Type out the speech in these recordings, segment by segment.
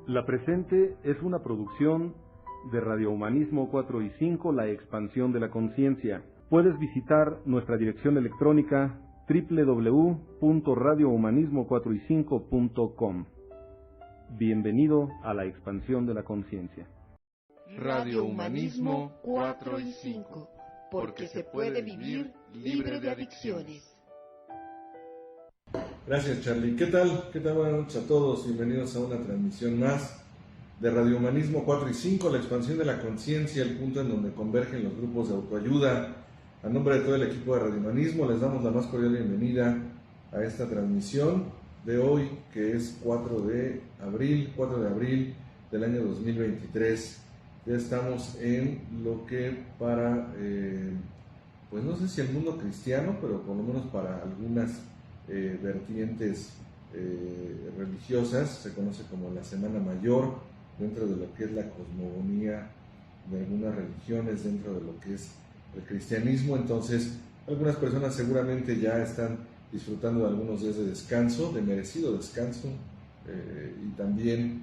La presente es una producción de Radio Humanismo 4 y 5, La Expansión de la Conciencia. Puedes visitar nuestra dirección electrónica www.radiohumanismo4y5.com. Bienvenido a La Expansión de la Conciencia. Radio Humanismo 4 y 5, porque se puede vivir libre de adicciones. Gracias, Charlie. ¿Qué tal? Buenas noches a todos. Bienvenidos a una transmisión más de Radio Humanismo 4 y 5, La Expansión de la Conciencia, el punto en donde convergen los grupos de autoayuda. A nombre de todo el equipo de Radio Humanismo les damos la más cordial bienvenida a esta transmisión de hoy, que es 4 de abril del año 2023. Ya estamos en lo que para, pues no sé si el mundo cristiano, pero por lo menos para algunas vertientes religiosas, se conoce como la Semana Mayor, dentro de lo que es la cosmogonía de algunas religiones, dentro de lo que es el cristianismo. Entonces, algunas personas seguramente ya están disfrutando de algunos días de descanso, de merecido descanso, y también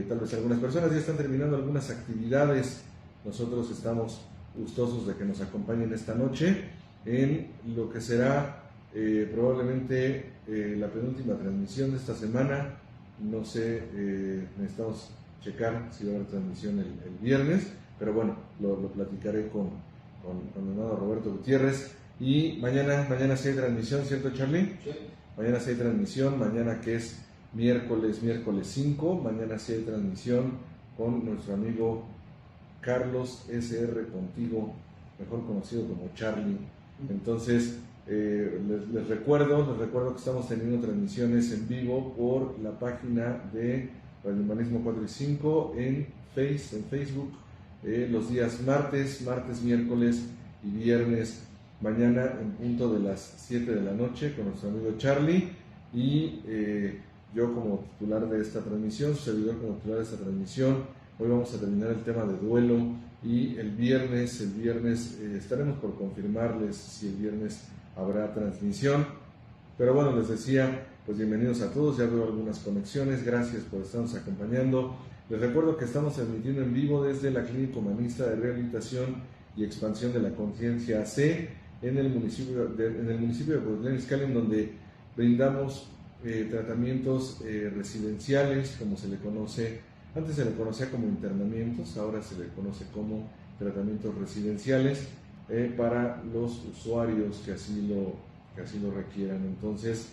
tal vez algunas personas ya están terminando algunas actividades. Nosotros estamos gustosos de que nos acompañen esta noche en lo que será probablemente la penúltima transmisión de esta semana. No sé, necesitamos checar si va a haber transmisión el viernes, pero bueno, lo platicaré con mi hermano Roberto Gutiérrez. Y mañana sí hay transmisión, ¿cierto, Charlie? Sí. Mañana sí hay transmisión, mañana que es miércoles 5, mañana sí hay transmisión con nuestro amigo Carlos SR Contigo, mejor conocido como Charlie. Entonces, les recuerdo que estamos teniendo transmisiones en vivo por la página de Radio Humanismo 4 y 5 en Facebook, los días martes, miércoles y viernes. Mañana en punto de las 7 de la noche con nuestro amigo Charlie y yo como titular de esta transmisión, su servidor como titular de esta transmisión. Hoy vamos a terminar el tema de duelo y el viernes estaremos por confirmarles si el viernes habrá transmisión. Pero bueno, les decía, pues bienvenidos a todos, ya veo algunas conexiones, gracias por estarnos acompañando. Les recuerdo que estamos transmitiendo en vivo desde la Clínica Humanista de Rehabilitación y Expansión de la Conciencia AC en el municipio de Cuautitlán Izcalli, en donde brindamos tratamientos residenciales, como se le conoce. Antes se le conocía como internamientos, ahora se le conoce como tratamientos residenciales para los usuarios que así lo requieran. Entonces,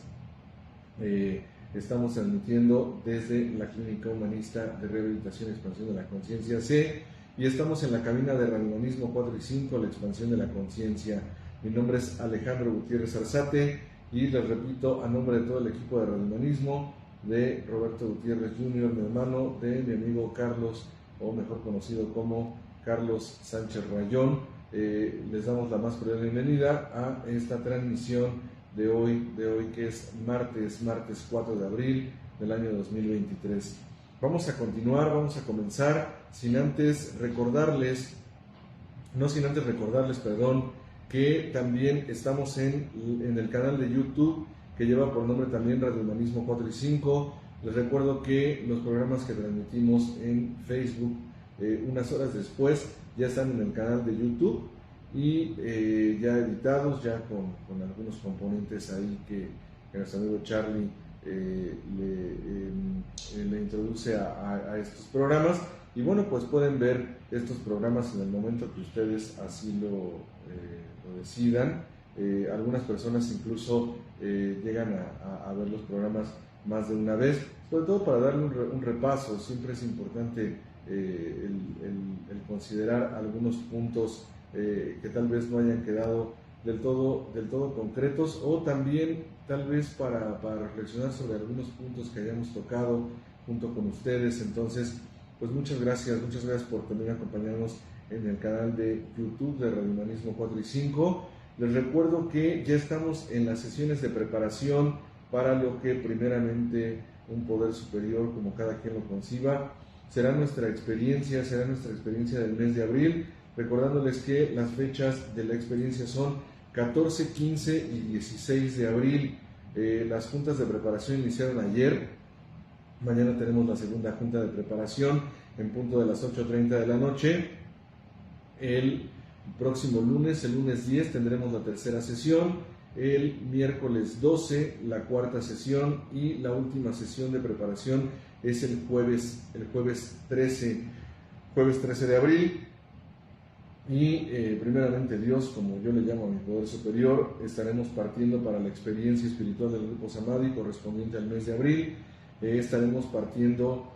estamos transmitiendo desde la Clínica Humanista de Rehabilitación y Expansión de la Conciencia C, y estamos en la cabina de Radio Humanismo 4 y 5, La Expansión de la Conciencia. Mi nombre es Alejandro Gutiérrez Arzate y les repito, a nombre de todo el equipo de Radio Humanismo, de Roberto Gutiérrez Jr., mi hermano, de mi amigo Carlos, o mejor conocido como Carlos Sánchez Rayón, les damos la más cordial bienvenida a esta transmisión de hoy que es martes 4 de abril del año 2023. Vamos a comenzar sin antes recordarles, que también estamos en el canal de YouTube que lleva por nombre también Radio Humanismo 4 y 5. Les recuerdo que los programas que transmitimos en Facebook unas horas después ya están en el canal de YouTube y ya editados, ya con algunos componentes ahí que nuestro amigo Charlie le introduce a estos programas. Y bueno, pues pueden ver estos programas en el momento que ustedes así lo decidan. Algunas personas incluso llegan a ver los programas más de una vez, sobre todo para darle un repaso. Siempre es importante el considerar algunos puntos que tal vez no hayan quedado del todo concretos, o también tal vez para reflexionar sobre algunos puntos que hayamos tocado junto con ustedes. Entonces, pues muchas gracias por también acompañarnos en el canal de YouTube de Radio Humanismo 4 y 5. Les recuerdo que ya estamos en las sesiones de preparación para lo que primeramente un poder superior, como cada quien lo conciba, será nuestra experiencia del mes de abril, recordándoles que las fechas de la experiencia son 14, 15 y 16 de abril. Las juntas de preparación iniciaron ayer Mañana tenemos la segunda junta de preparación en punto de las 8:30 de la noche. El próximo lunes, el lunes 10, tendremos la tercera sesión. El miércoles 12, la cuarta sesión, y la última sesión de preparación es el jueves 13 de abril. Y primeramente Dios, como yo le llamo a mi poder superior, estaremos partiendo para la experiencia espiritual del Grupo Samadhi correspondiente al mes de abril. Estaremos partiendo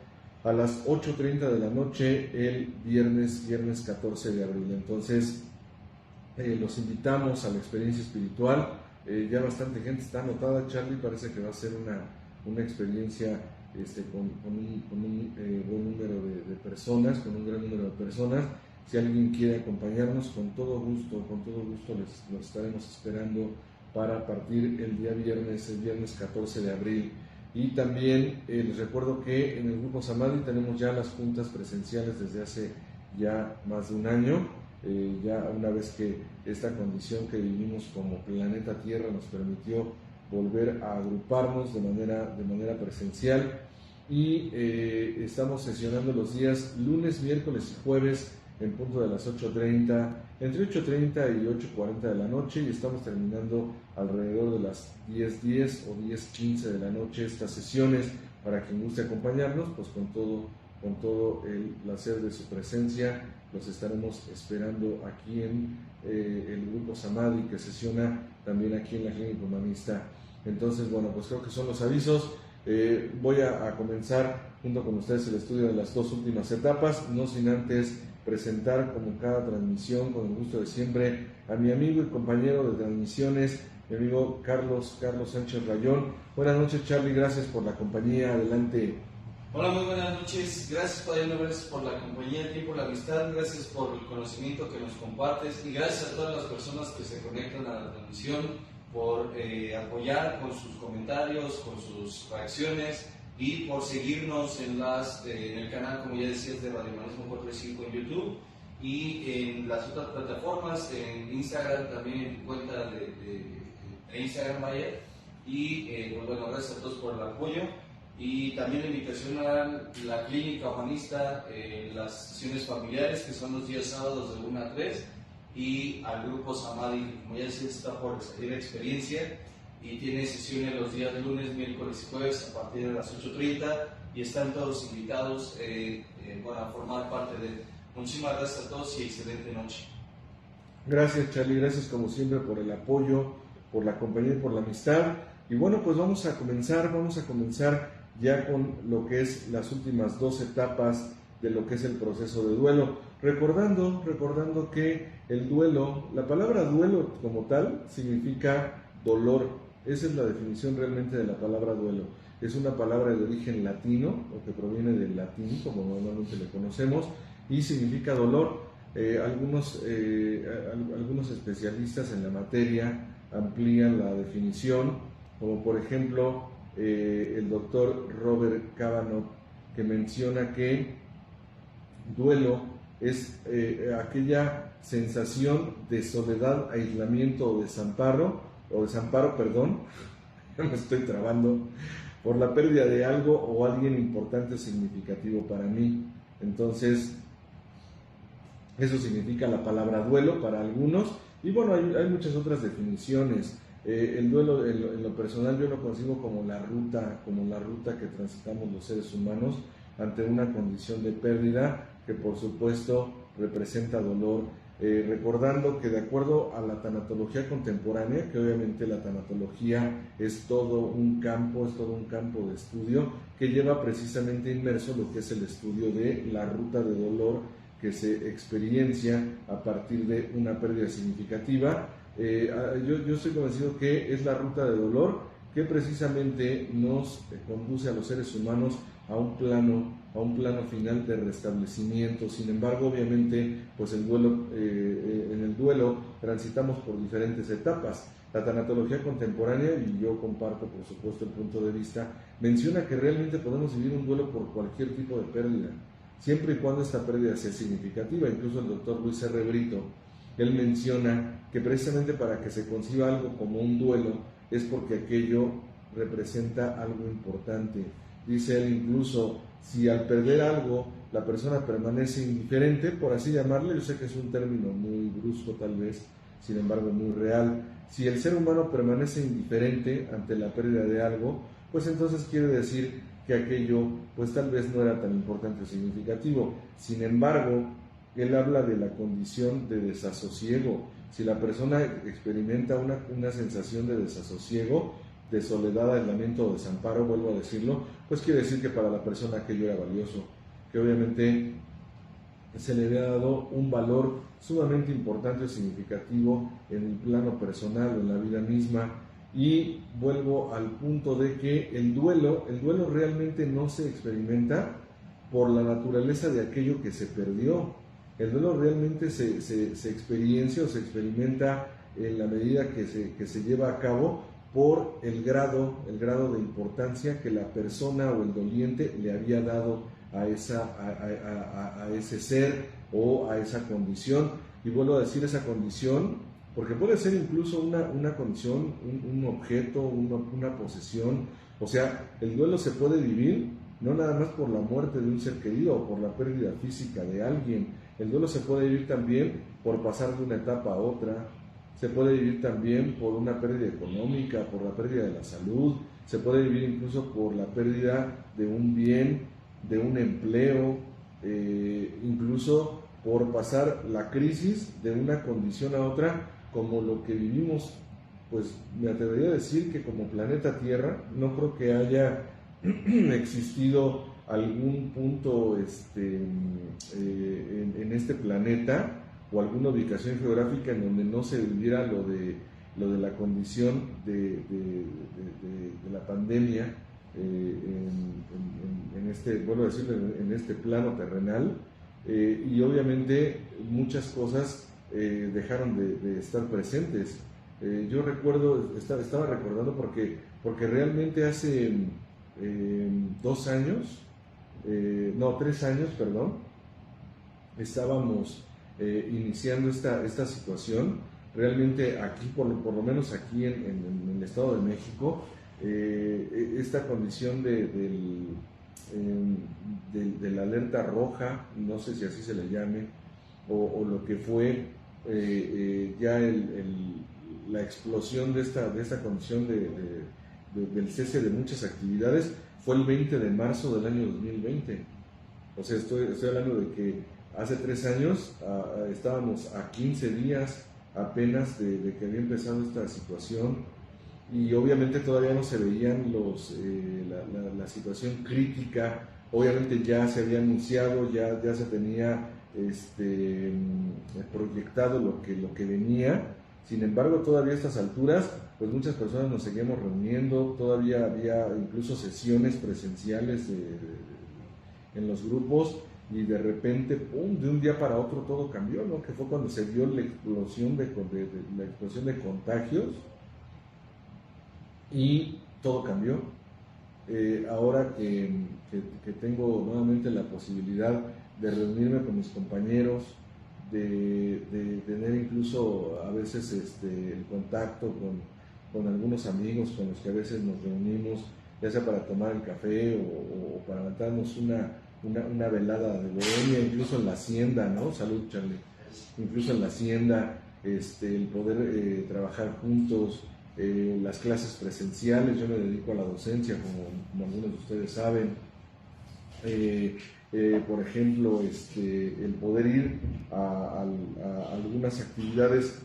a las 8:30 de la noche el viernes 14 de abril. Entonces los invitamos a la experiencia espiritual. Ya bastante gente está anotada, Charlie. Parece que va a ser una experiencia con un buen número de personas, con un gran número de personas. Si alguien quiere acompañarnos, con todo gusto los estaremos esperando para partir el viernes 14 de abril. Y también les recuerdo que en el Grupo Samadhi tenemos ya las juntas presenciales desde hace ya más de un año. Ya una vez que esta condición que vivimos como planeta Tierra nos permitió volver a agruparnos de manera presencial, y estamos sesionando los días lunes, miércoles y jueves en punto de las 8:30, entre 8:30 y 8:40 de la noche, y estamos terminando alrededor de las 10:10 o 10:15 de la noche estas sesiones. Para quien guste acompañarnos, pues con todo el placer de su presencia, los estaremos esperando aquí en el Grupo Samadhi, que sesiona también aquí en la Clínica Humanista. Entonces, bueno, pues creo que son los avisos. Voy a comenzar junto con ustedes el estudio de las dos últimas etapas, no sin antes presentar, como cada transmisión, con el gusto de siempre, a mi amigo y compañero de transmisiones, mi amigo Carlos Sánchez Rayón. Buenas noches, Charlie, gracias por la compañía. Adelante. Hola, muy buenas noches. Gracias, Padre, gracias por la compañía, el tiempo, la amistad, gracias por el conocimiento que nos compartes, y gracias a todas las personas que se conectan a la transmisión por apoyar con sus comentarios, con sus reacciones, y por seguirnos en el canal, como ya decías, de Radio Humanismo 4.5 en YouTube, y en las otras plataformas, en Instagram también, en cuenta de Instagram Mayer. Y pues bueno, gracias a todos por el apoyo, y también la invitación a la Clínica Humanista, las sesiones familiares, que son los días sábados de 1 a 3, y al Grupo Samadhi, como ya decía, está por salir la experiencia, y tiene sesiones los días lunes, miércoles y jueves a partir de las 8:30, y están todos invitados para formar parte de. Muchísimas gracias a todos y excelente noche. Gracias, Charlie, gracias como siempre por el apoyo, por la compañía y por la amistad. Y bueno, pues vamos a comenzar ya con lo que es las últimas dos etapas de lo que es el proceso de duelo. Recordando que el duelo, la palabra duelo como tal, significa dolor. Esa es la definición realmente de la palabra duelo. Es una palabra de origen latino, o que proviene del latín, como normalmente le conocemos, y significa dolor. Algunos especialistas en la materia amplían la definición, como por ejemplo el doctor Robert Cavanaugh, que menciona que duelo es aquella sensación de soledad, aislamiento o desamparo, ya me estoy trabando, por la pérdida de algo o alguien importante o significativo para mí. Entonces, eso significa la palabra duelo para algunos, y bueno, hay muchas otras definiciones. El duelo, en lo personal, yo lo concibo como la ruta que transitamos los seres humanos ante una condición de pérdida que por supuesto representa dolor. Recordando que de acuerdo a la tanatología contemporánea, que obviamente la tanatología es todo un campo de estudio que lleva precisamente inmerso lo que es el estudio de la ruta de dolor que se experiencia a partir de una pérdida significativa. Yo estoy convencido que es la ruta de dolor que precisamente nos conduce a los seres humanos a un plano final de restablecimiento. Sin embargo, obviamente, pues en el duelo transitamos por diferentes etapas. La tanatología contemporánea, y yo comparto por supuesto el punto de vista, menciona que realmente podemos vivir un duelo por cualquier tipo de pérdida, siempre y cuando esta pérdida sea significativa. Incluso el doctor Luis R. Brito, él menciona que precisamente para que se conciba algo como un duelo es porque aquello representa algo importante. Dice él incluso, si al perder algo la persona permanece indiferente, por así llamarle, yo sé que es un término muy brusco tal vez, sin embargo muy real, si el ser humano permanece indiferente ante la pérdida de algo, pues entonces quiere decir que aquello pues tal vez no era tan importante o significativo. Sin embargo, él habla de la condición de desasosiego. Si la persona experimenta una sensación de desasosiego, de soledad, aislamiento o desamparo, vuelvo a decirlo, pues quiere decir que para la persona aquello era valioso, que obviamente se le había dado un valor sumamente importante o significativo en el plano personal o en la vida misma. Y vuelvo al punto de que el duelo realmente no se experimenta por la naturaleza de aquello que se perdió. El duelo realmente se experiencia o se experimenta en la medida que se lleva a cabo por el grado de importancia que la persona o el doliente le había dado a ese ser o a esa condición. Y vuelvo a decir esa condición, porque puede ser incluso una condición, un objeto, una posesión. O sea, el duelo se puede vivir no nada más por la muerte de un ser querido o por la pérdida física de alguien. El duelo se puede vivir también por pasar de una etapa a otra. Se puede vivir también por una pérdida económica, por la pérdida de la salud. Se puede vivir incluso por la pérdida de un bien, de un empleo, incluso por pasar la crisis de una condición a otra, como lo que vivimos. Pues me atrevería a decir que como planeta Tierra no creo que haya existido algún punto en este planeta o alguna ubicación geográfica en donde no se viviera lo de la condición de la pandemia en este, vuelvo a decirlo, en este plano terrenal. Y obviamente muchas cosas dejaron de estar presentes. Yo recuerdo, estaba recordando porque realmente hace 3 años, perdón, estábamos iniciando esta situación. Realmente aquí, por lo menos aquí en el Estado de México, esta condición de la alerta roja, no sé si así se le llame, o lo que fue ya la explosión de esta condición del cese de muchas actividades, fue el 20 de marzo del año 2020. O sea, estoy hablando de que hace 3 años estábamos a 15 días apenas de que había empezado esta situación, y obviamente todavía no se veían la situación crítica. Obviamente ya se había anunciado, ya se tenía proyectado lo que venía. Sin embargo, todavía a estas alturas, pues muchas personas nos seguimos reuniendo, todavía había incluso sesiones presenciales en los grupos, y de repente, ¡pum!, de un día para otro todo cambió, ¿no? Que fue cuando se dio la explosión de contagios, y todo cambió. Ahora que tengo nuevamente la posibilidad de reunirme con mis compañeros, de tener incluso a veces el contacto con algunos amigos con los que a veces nos reunimos, ya sea para tomar el café o para levantarnos una velada de bohemia, incluso en la hacienda, ¿no? Salud, Charlie. Incluso en la hacienda, el poder trabajar juntos, las clases presenciales. Yo me dedico a la docencia, como algunos de ustedes saben. Por ejemplo, el poder ir a algunas actividades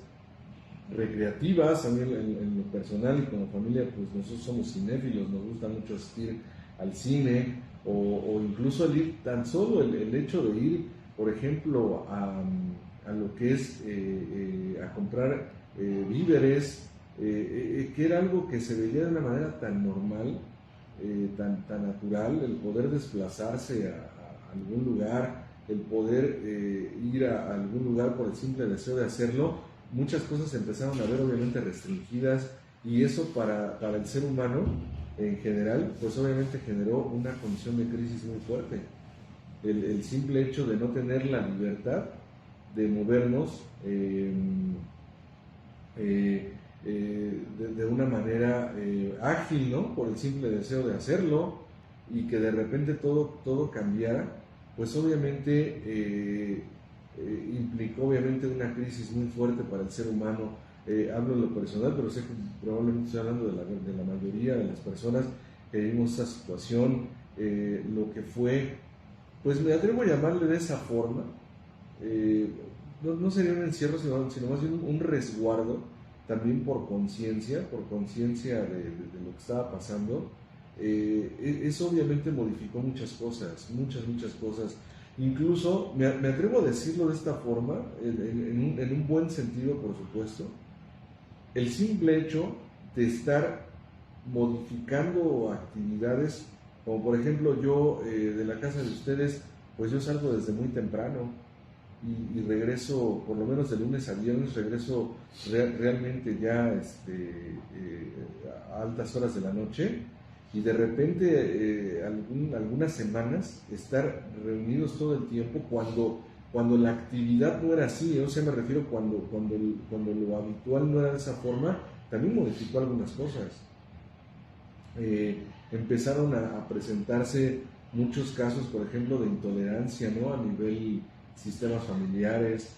recreativas. A mí en lo personal y como familia, pues nosotros somos cinéfilos, nos gusta mucho asistir al cine, o incluso el ir, tan solo el hecho de ir, por ejemplo, a lo que es a comprar víveres, que era algo que se veía de una manera tan normal, tan natural, el poder desplazarse a algún lugar, el poder ir a algún lugar por el simple deseo de hacerlo. Muchas cosas se empezaron a ver obviamente restringidas, y eso para el ser humano en general, pues obviamente generó una condición de crisis muy fuerte. El simple hecho de no tener la libertad de movernos de una manera ágil, ¿no? Por el simple deseo de hacerlo. y que de repente todo cambiara, pues obviamente implicó obviamente una crisis muy fuerte para el ser humano. Hablo en lo personal, pero sé que probablemente estoy hablando de la mayoría de las personas que vivimos esa situación, lo que fue, pues me atrevo a llamarle de esa forma, no sería un encierro, sino más bien un resguardo, también por conciencia de lo que estaba pasando. Eso obviamente modificó muchas cosas, muchas cosas. Incluso, me atrevo a decirlo de esta forma, en un buen sentido, por supuesto, el simple hecho de estar modificando actividades, como por ejemplo yo de la casa de ustedes, pues yo salgo desde muy temprano y regreso, por lo menos de lunes a viernes, regreso realmente ya a altas horas de la noche, y de repente algunas semanas estar reunidos todo el tiempo cuando la actividad no era así, o sea, me refiero cuando lo habitual no era de esa forma, también modificó algunas cosas. Empezaron a presentarse muchos casos, por ejemplo, de intolerancia, ¿no?, a nivel sistemas familiares.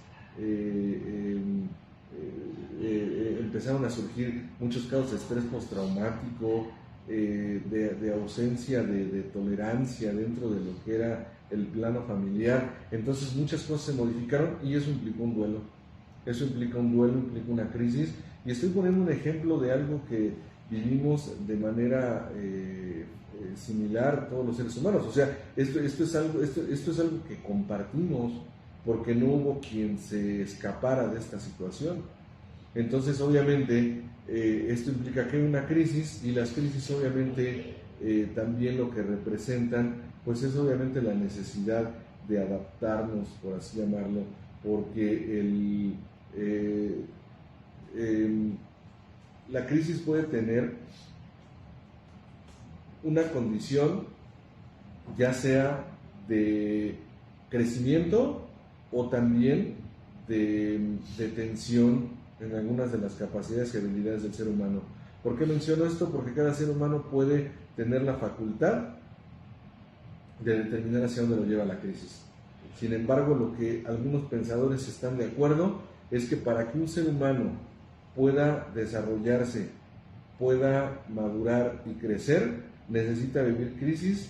Empezaron a surgir muchos casos de estrés postraumático, de ausencia de tolerancia dentro de lo que era el plano familiar. Entonces muchas cosas se modificaron y eso implicó un duelo. Eso implica un duelo, implica una crisis. Y estoy poniendo un ejemplo de algo que vivimos de manera similar todos los seres humanos. O sea, esto es algo que compartimos, porque no hubo quien se escapara de esta situación. Entonces, obviamente, esto implica que hay una crisis, y las crisis obviamente también lo que representan, pues es obviamente la necesidad de adaptarnos, por así llamarlo, porque la crisis puede tener una condición, ya sea de crecimiento o también de tensión en algunas de las capacidades y habilidades del ser humano. ¿Por qué menciono esto? Porque cada ser humano puede tener la facultad de determinar hacia dónde lo lleva la crisis. Sin embargo, lo que algunos pensadores están de acuerdo es que para que un ser humano pueda desarrollarse, pueda madurar y crecer, necesita vivir crisis,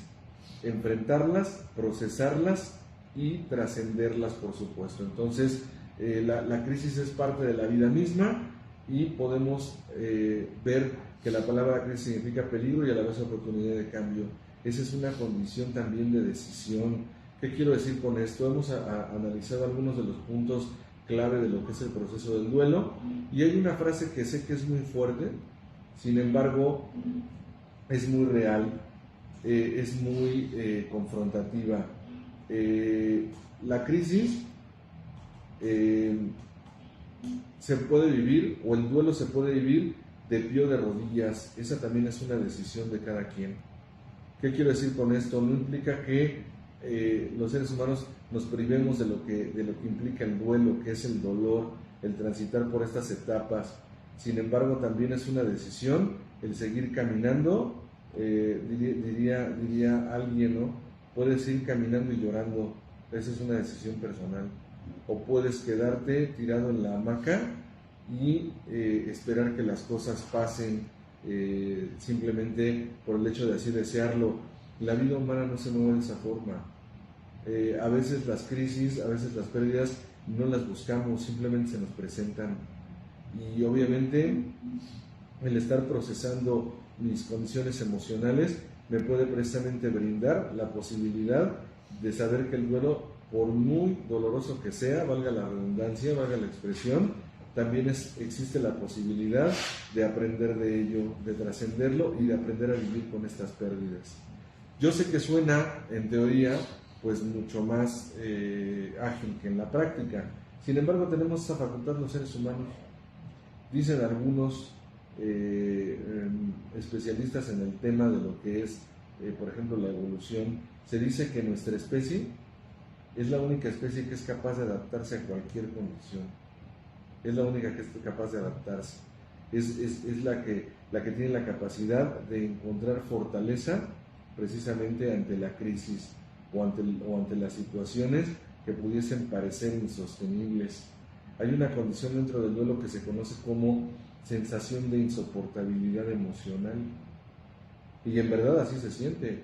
enfrentarlas, procesarlas y trascenderlas, por supuesto. Entonces, la crisis es parte de la vida misma, y podemos ver que la palabra crisis significa peligro y a la vez oportunidad de cambio. Esa es una condición también de decisión. ¿Qué quiero decir con esto? Hemos analizado algunos de los puntos clave de lo que es el proceso del duelo, y hay una frase que sé que es muy fuerte, sin embargo es muy real, es muy confrontativa. La crisis se puede vivir, o el duelo se puede vivir de pie o de rodillas. Esa también es una decisión de cada quien. ¿Qué quiero decir con esto? No implica que los seres humanos nos privemos de lo que implica el duelo, que es el dolor, el transitar por estas etapas. Sin embargo, también es una decisión el seguir caminando. Diría alguien, ¿no? Puedes ir caminando y llorando, esa es una decisión personal. O puedes quedarte tirado en la hamaca y esperar que las cosas pasen simplemente por el hecho de así desearlo. La vida humana no se mueve de esa forma. A veces las crisis, a veces las pérdidas no las buscamos, simplemente se nos presentan. Y obviamente el estar procesando mis condiciones emocionales me puede precisamente brindar la posibilidad de saber que el duelo, por muy doloroso que sea, valga la redundancia, valga la expresión, también existe la posibilidad de aprender de ello, de trascenderlo y de aprender a vivir con estas pérdidas. Yo sé que suena, en teoría, pues mucho más ágil que en la práctica. Sin embargo, tenemos esa facultad los seres humanos. Dicen algunos especialistas en el tema de lo que es, por ejemplo, la evolución, se dice que nuestra especie es la única especie que es capaz de adaptarse a cualquier condición. Es la única que es capaz de adaptarse. Es la que tiene la capacidad de encontrar fortaleza precisamente ante la crisis o ante las situaciones que pudiesen parecer insostenibles. Hay una condición dentro del duelo que se conoce como sensación de insoportabilidad emocional, y en verdad así se siente.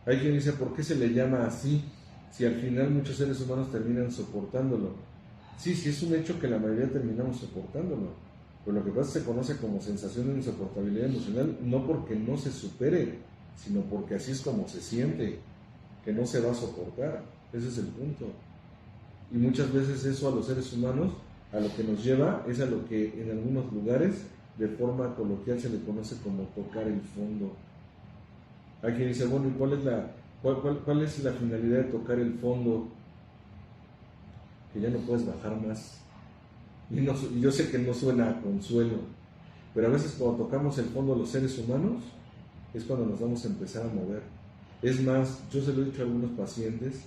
Hay quien dice, ¿por qué se le llama así? Si al final muchos seres humanos terminan soportándolo. Sí, es un hecho que la mayoría terminamos soportándolo, pero lo que pasa es que se conoce como sensación de insoportabilidad emocional, no porque no se supere, sino porque así es como se siente, que no se va a soportar. Ese es el punto. Y muchas veces eso a los seres humanos, a lo que nos lleva, es a lo que en algunos lugares, de forma coloquial, se le conoce como tocar el fondo. Hay quien dice, bueno, ¿y cuál es la finalidad de tocar el fondo? Que ya no puedes bajar más. Y yo sé que no suena a consuelo, pero a veces cuando tocamos el fondo los seres humanos, es cuando nos vamos a empezar a mover. Es más, yo se lo he dicho a algunos pacientes,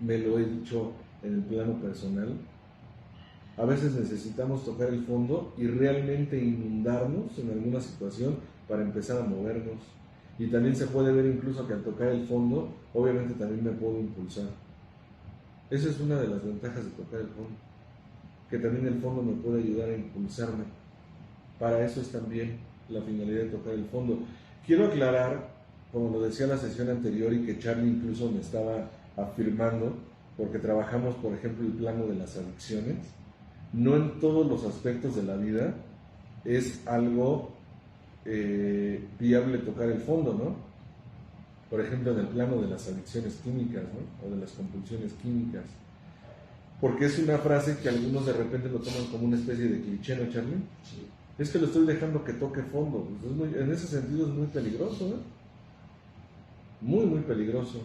me lo he dicho en el plano personal, a veces necesitamos tocar el fondo y realmente inundarnos en alguna situación para empezar a movernos. Y también se puede ver incluso que al tocar el fondo, obviamente también me puedo impulsar. Esa es una de las ventajas de tocar el fondo, que también el fondo me puede ayudar a impulsarme. Para eso es también la finalidad de tocar el fondo. Quiero aclarar, como lo decía en la sesión anterior y que Charlie incluso me estaba afirmando, porque trabajamos, por ejemplo, el plano de las adicciones, no en todos los aspectos de la vida es algo viable tocar el fondo, ¿no? Por ejemplo, en el plano de las adicciones químicas, ¿no? O de las compulsiones químicas. Porque es una frase que algunos de repente lo toman como una especie de cliché, ¿no, Charlie? Sí. Es que lo estoy dejando que toque fondo. Pues en ese sentido es muy peligroso, ¿eh? Muy, muy peligroso.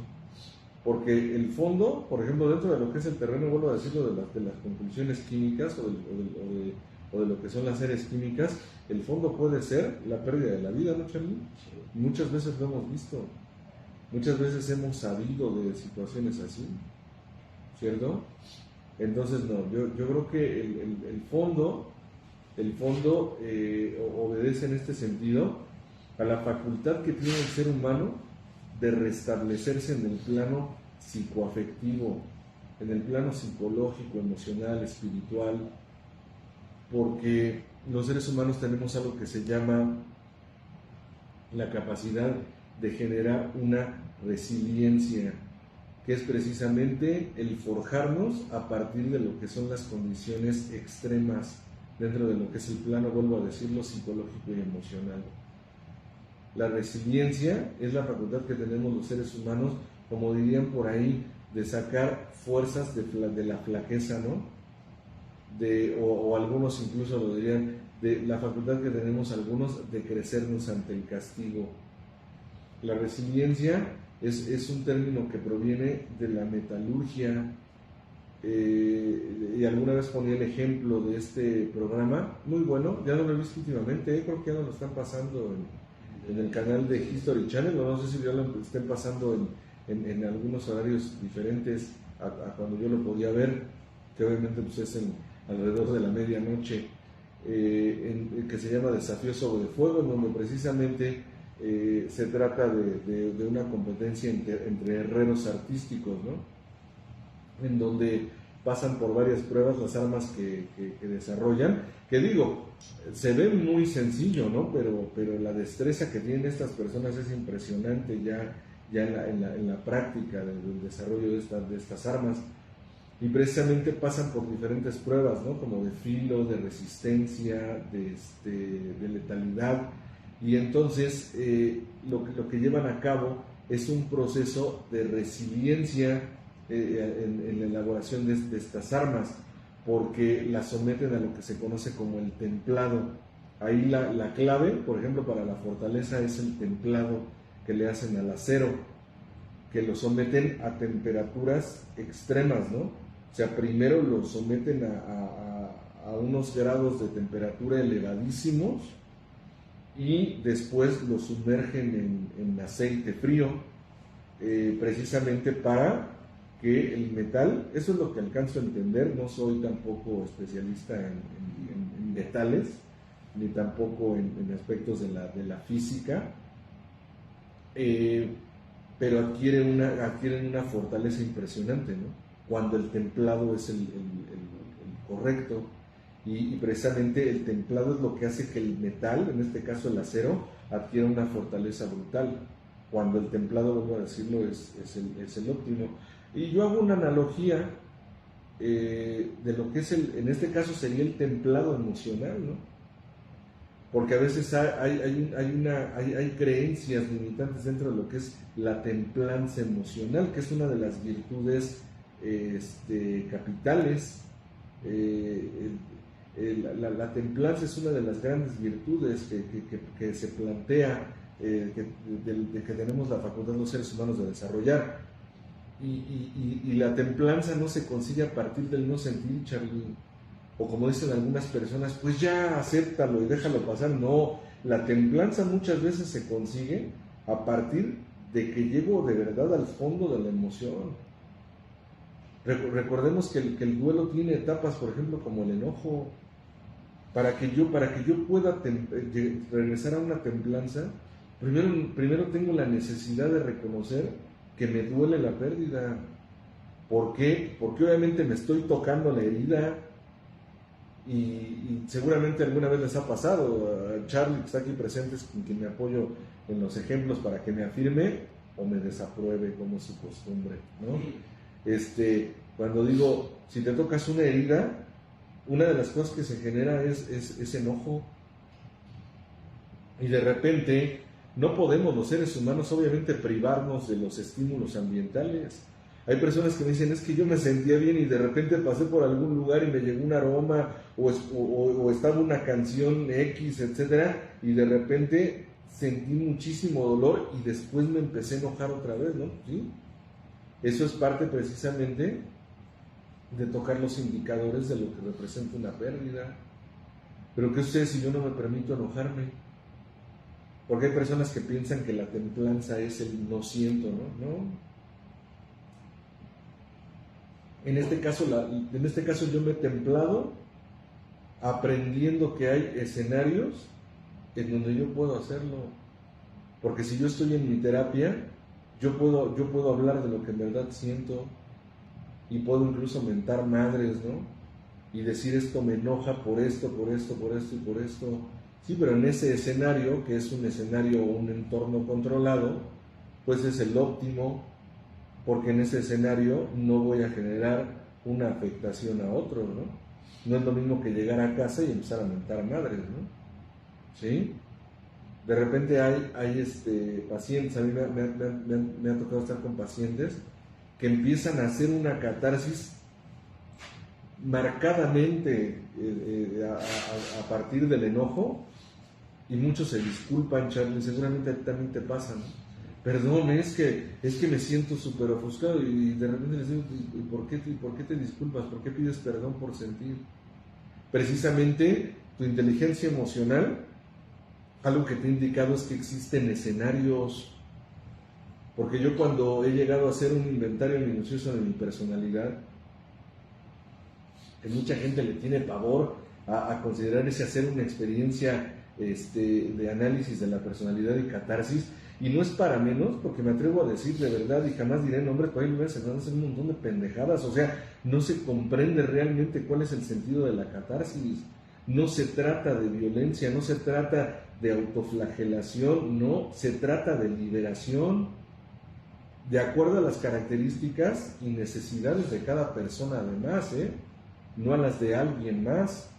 Porque el fondo, por ejemplo, dentro de lo que es el terreno, vuelvo a decirlo, de las compulsiones químicas o de lo que son las series químicas, el fondo puede ser la pérdida de la vida, ¿no, Charlie? Sí. Muchas veces lo hemos visto. Muchas veces hemos sabido de situaciones así, ¿cierto? Entonces, no, yo creo que el fondo obedece en este sentido a la facultad que tiene el ser humano de restablecerse en el plano psicoafectivo, en el plano psicológico, emocional, espiritual, porque los seres humanos tenemos algo que se llama la capacidad de generar una resiliencia, que es precisamente el forjarnos a partir de lo que son las condiciones extremas dentro de lo que es el plano, vuelvo a decirlo, psicológico y emocional. La resiliencia es la facultad que tenemos los seres humanos, como dirían por ahí, de sacar fuerzas de la flaqueza, ¿no? O algunos incluso lo dirían, de la facultad que tenemos algunos de crecernos ante el castigo. La resiliencia es un término que proviene de la metalurgia, y alguna vez ponía el ejemplo de este programa, muy bueno, ya no lo he visto últimamente, creo que ya no lo están pasando en el canal de History Channel, o no sé si ya lo estén pasando en algunos horarios diferentes a cuando yo lo podía ver, que obviamente pues es alrededor de la medianoche, que se llama Desafío sobre Fuego, en donde precisamente se trata de una competencia entre herreros artísticos, ¿no? En donde pasan por varias pruebas las armas que desarrollan, que digo, se ve muy sencillo, ¿no? Pero la destreza que tienen estas personas es impresionante ya en la práctica del desarrollo de estas armas, y precisamente pasan por diferentes pruebas, ¿no? Como de filo, de resistencia, de letalidad, y entonces lo que llevan a cabo es un proceso de resiliencia en la elaboración de estas armas, porque las someten a lo que se conoce como el templado. Ahí la clave, por ejemplo, para la fortaleza es el templado que le hacen al acero, que lo someten a temperaturas extremas, ¿no? O sea, primero lo someten a unos grados de temperatura elevadísimos y después lo sumergen en aceite frío, precisamente para que el metal, eso es lo que alcanzo a entender, no soy tampoco especialista en metales, ni tampoco en aspectos de la física, pero adquieren una fortaleza impresionante, ¿no? Cuando el templado es el correcto, y precisamente el templado es lo que hace que el metal, en este caso el acero, adquiera una fortaleza brutal, cuando el templado, vuelvo a decirlo, es el óptimo. Y yo hago una analogía de lo que es en este caso sería el templado emocional, ¿no? Porque a veces hay creencias limitantes dentro de lo que es la templanza emocional, que es una de las virtudes capitales. La templanza es una de las grandes virtudes que se plantea, que tenemos la facultad los seres humanos de desarrollar. Y la templanza no se consigue a partir del no sentir, Charly. O como dicen algunas personas, pues ya acéptalo y déjalo pasar. No, la templanza muchas veces se consigue a partir de que llego de verdad al fondo de la emoción. Recordemos que el duelo tiene etapas, por ejemplo, como el enojo. Para que yo pueda regresar a una templanza, primero tengo la necesidad de reconocer que me duele la pérdida. ¿Por qué? Porque obviamente me estoy tocando la herida. Y seguramente alguna vez les ha pasado. A Charly, que está aquí presente, es con quien me apoyo en los ejemplos para que me afirme o me desapruebe, como es su costumbre, ¿no? Cuando digo, si te tocas una herida, una de las cosas que se genera es enojo. Y de repente no podemos los seres humanos obviamente privarnos de los estímulos ambientales. Hay personas que me dicen, es que yo me sentía bien y de repente pasé por algún lugar y me llegó un aroma o estaba una canción X, etcétera, y de repente sentí muchísimo dolor y después me empecé a enojar otra vez, ¿no? ¿Sí? Eso es parte precisamente de tocar los indicadores de lo que representa una pérdida. Pero ¿qué sucede si yo no me permito enojarme? Porque hay personas que piensan que la templanza es el no siento, ¿no? No. En este caso yo me he templado aprendiendo que hay escenarios en donde yo puedo hacerlo. Porque si yo estoy en mi terapia, yo puedo hablar de lo que en verdad siento y puedo incluso mentar madres, ¿no? Y decir esto me enoja por esto, por esto, por esto y por esto. Sí, pero en ese escenario, que es un escenario o un entorno controlado, pues es el óptimo, porque en ese escenario no voy a generar una afectación a otro, ¿no? No es lo mismo que llegar a casa y empezar a mentar madres, ¿no? ¿Sí? De repente hay pacientes, a mí me ha tocado estar con pacientes que empiezan a hacer una catarsis marcadamente a partir del enojo, y muchos se disculpan, Charly, seguramente a ti también te pasa, ¿no? Perdón, es que me siento súper ofuscado, y de repente les digo, ¿y por qué te disculpas? ¿Por qué pides perdón por sentir? Precisamente tu inteligencia emocional, algo que te he indicado es que existen escenarios, porque yo cuando he llegado a hacer un inventario minucioso de mi personalidad, que mucha gente le tiene pavor a considerar ese hacer una experiencia de análisis de la personalidad y catarsis, y no es para menos, porque me atrevo a decir de verdad, y jamás diré nombres, por ahí me voy a hacer un montón de pendejadas. O sea, no se comprende realmente cuál es el sentido de la catarsis. No se trata de violencia, no se trata de autoflagelación, no, se trata de liberación, de acuerdo a las características y necesidades de cada persona, además, no a las de alguien más.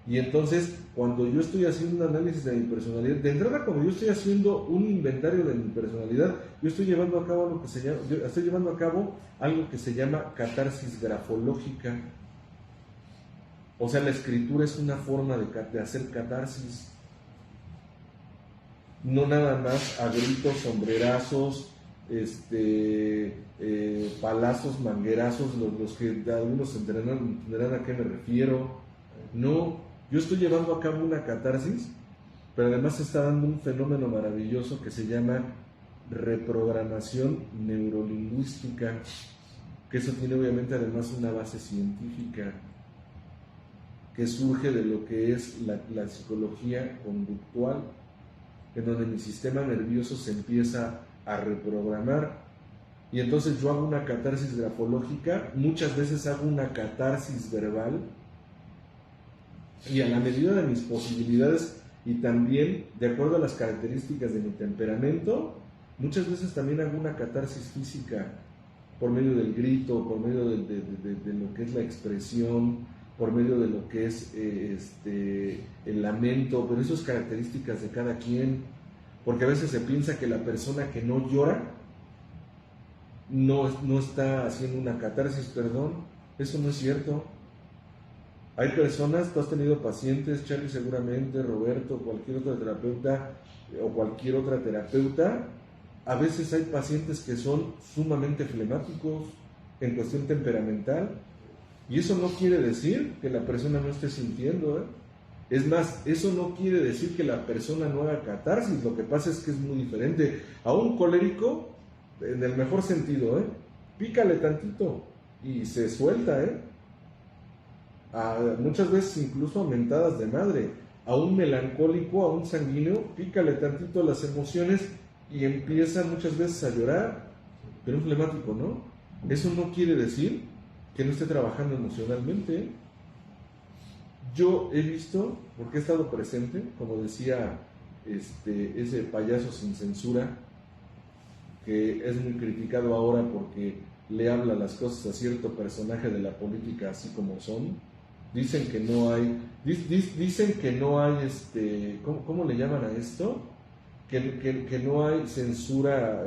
Y entonces, cuando yo estoy haciendo un análisis de mi personalidad, de entrada, cuando yo estoy haciendo un inventario de mi personalidad, yo estoy llevando a cabo algo que se llama catarsis grafológica. O sea, la escritura es una forma de hacer catarsis. No nada más a gritos, sombrerazos, palazos, manguerazos, los que algunos entenderán a qué me refiero. No, yo estoy llevando a cabo una catarsis, pero además se está dando un fenómeno maravilloso que se llama reprogramación neurolingüística, que eso tiene obviamente además una base científica, que surge de lo que es la psicología conductual. en donde mi sistema nervioso se empieza a reprogramar. Y entonces yo hago una catarsis grafológica, muchas veces hago una catarsis verbal, y a la medida de mis posibilidades y también de acuerdo a las características de mi temperamento, muchas veces también hago una catarsis física por medio del grito, por medio de lo que es la expresión, por medio de lo que es el lamento, pero eso es características de cada quien, porque a veces se piensa que la persona que no llora no está haciendo una catarsis, perdón, eso no es cierto. Hay personas, tú has tenido pacientes, Charlie seguramente, Roberto, cualquier otro terapeuta o cualquier otra terapeuta, a veces hay pacientes que son sumamente flemáticos en cuestión temperamental, y eso no quiere decir que la persona no esté sintiendo, ¿eh? Es más, eso no quiere decir que la persona no haga catarsis, lo que pasa es que es muy diferente. A un colérico, en el mejor sentido, pícale tantito y se suelta, muchas veces incluso a mentadas de madre. A un melancólico, a un sanguíneo, pícale tantito las emociones y empieza muchas veces a llorar, pero un flemático no. Eso no quiere decir que no esté trabajando emocionalmente. Yo he visto, porque he estado presente, como decía ese payaso sin censura, que es muy criticado ahora porque le habla las cosas a cierto personaje de la política así como son. Dicen que no hay, ¿cómo le llaman a esto? Que no hay censura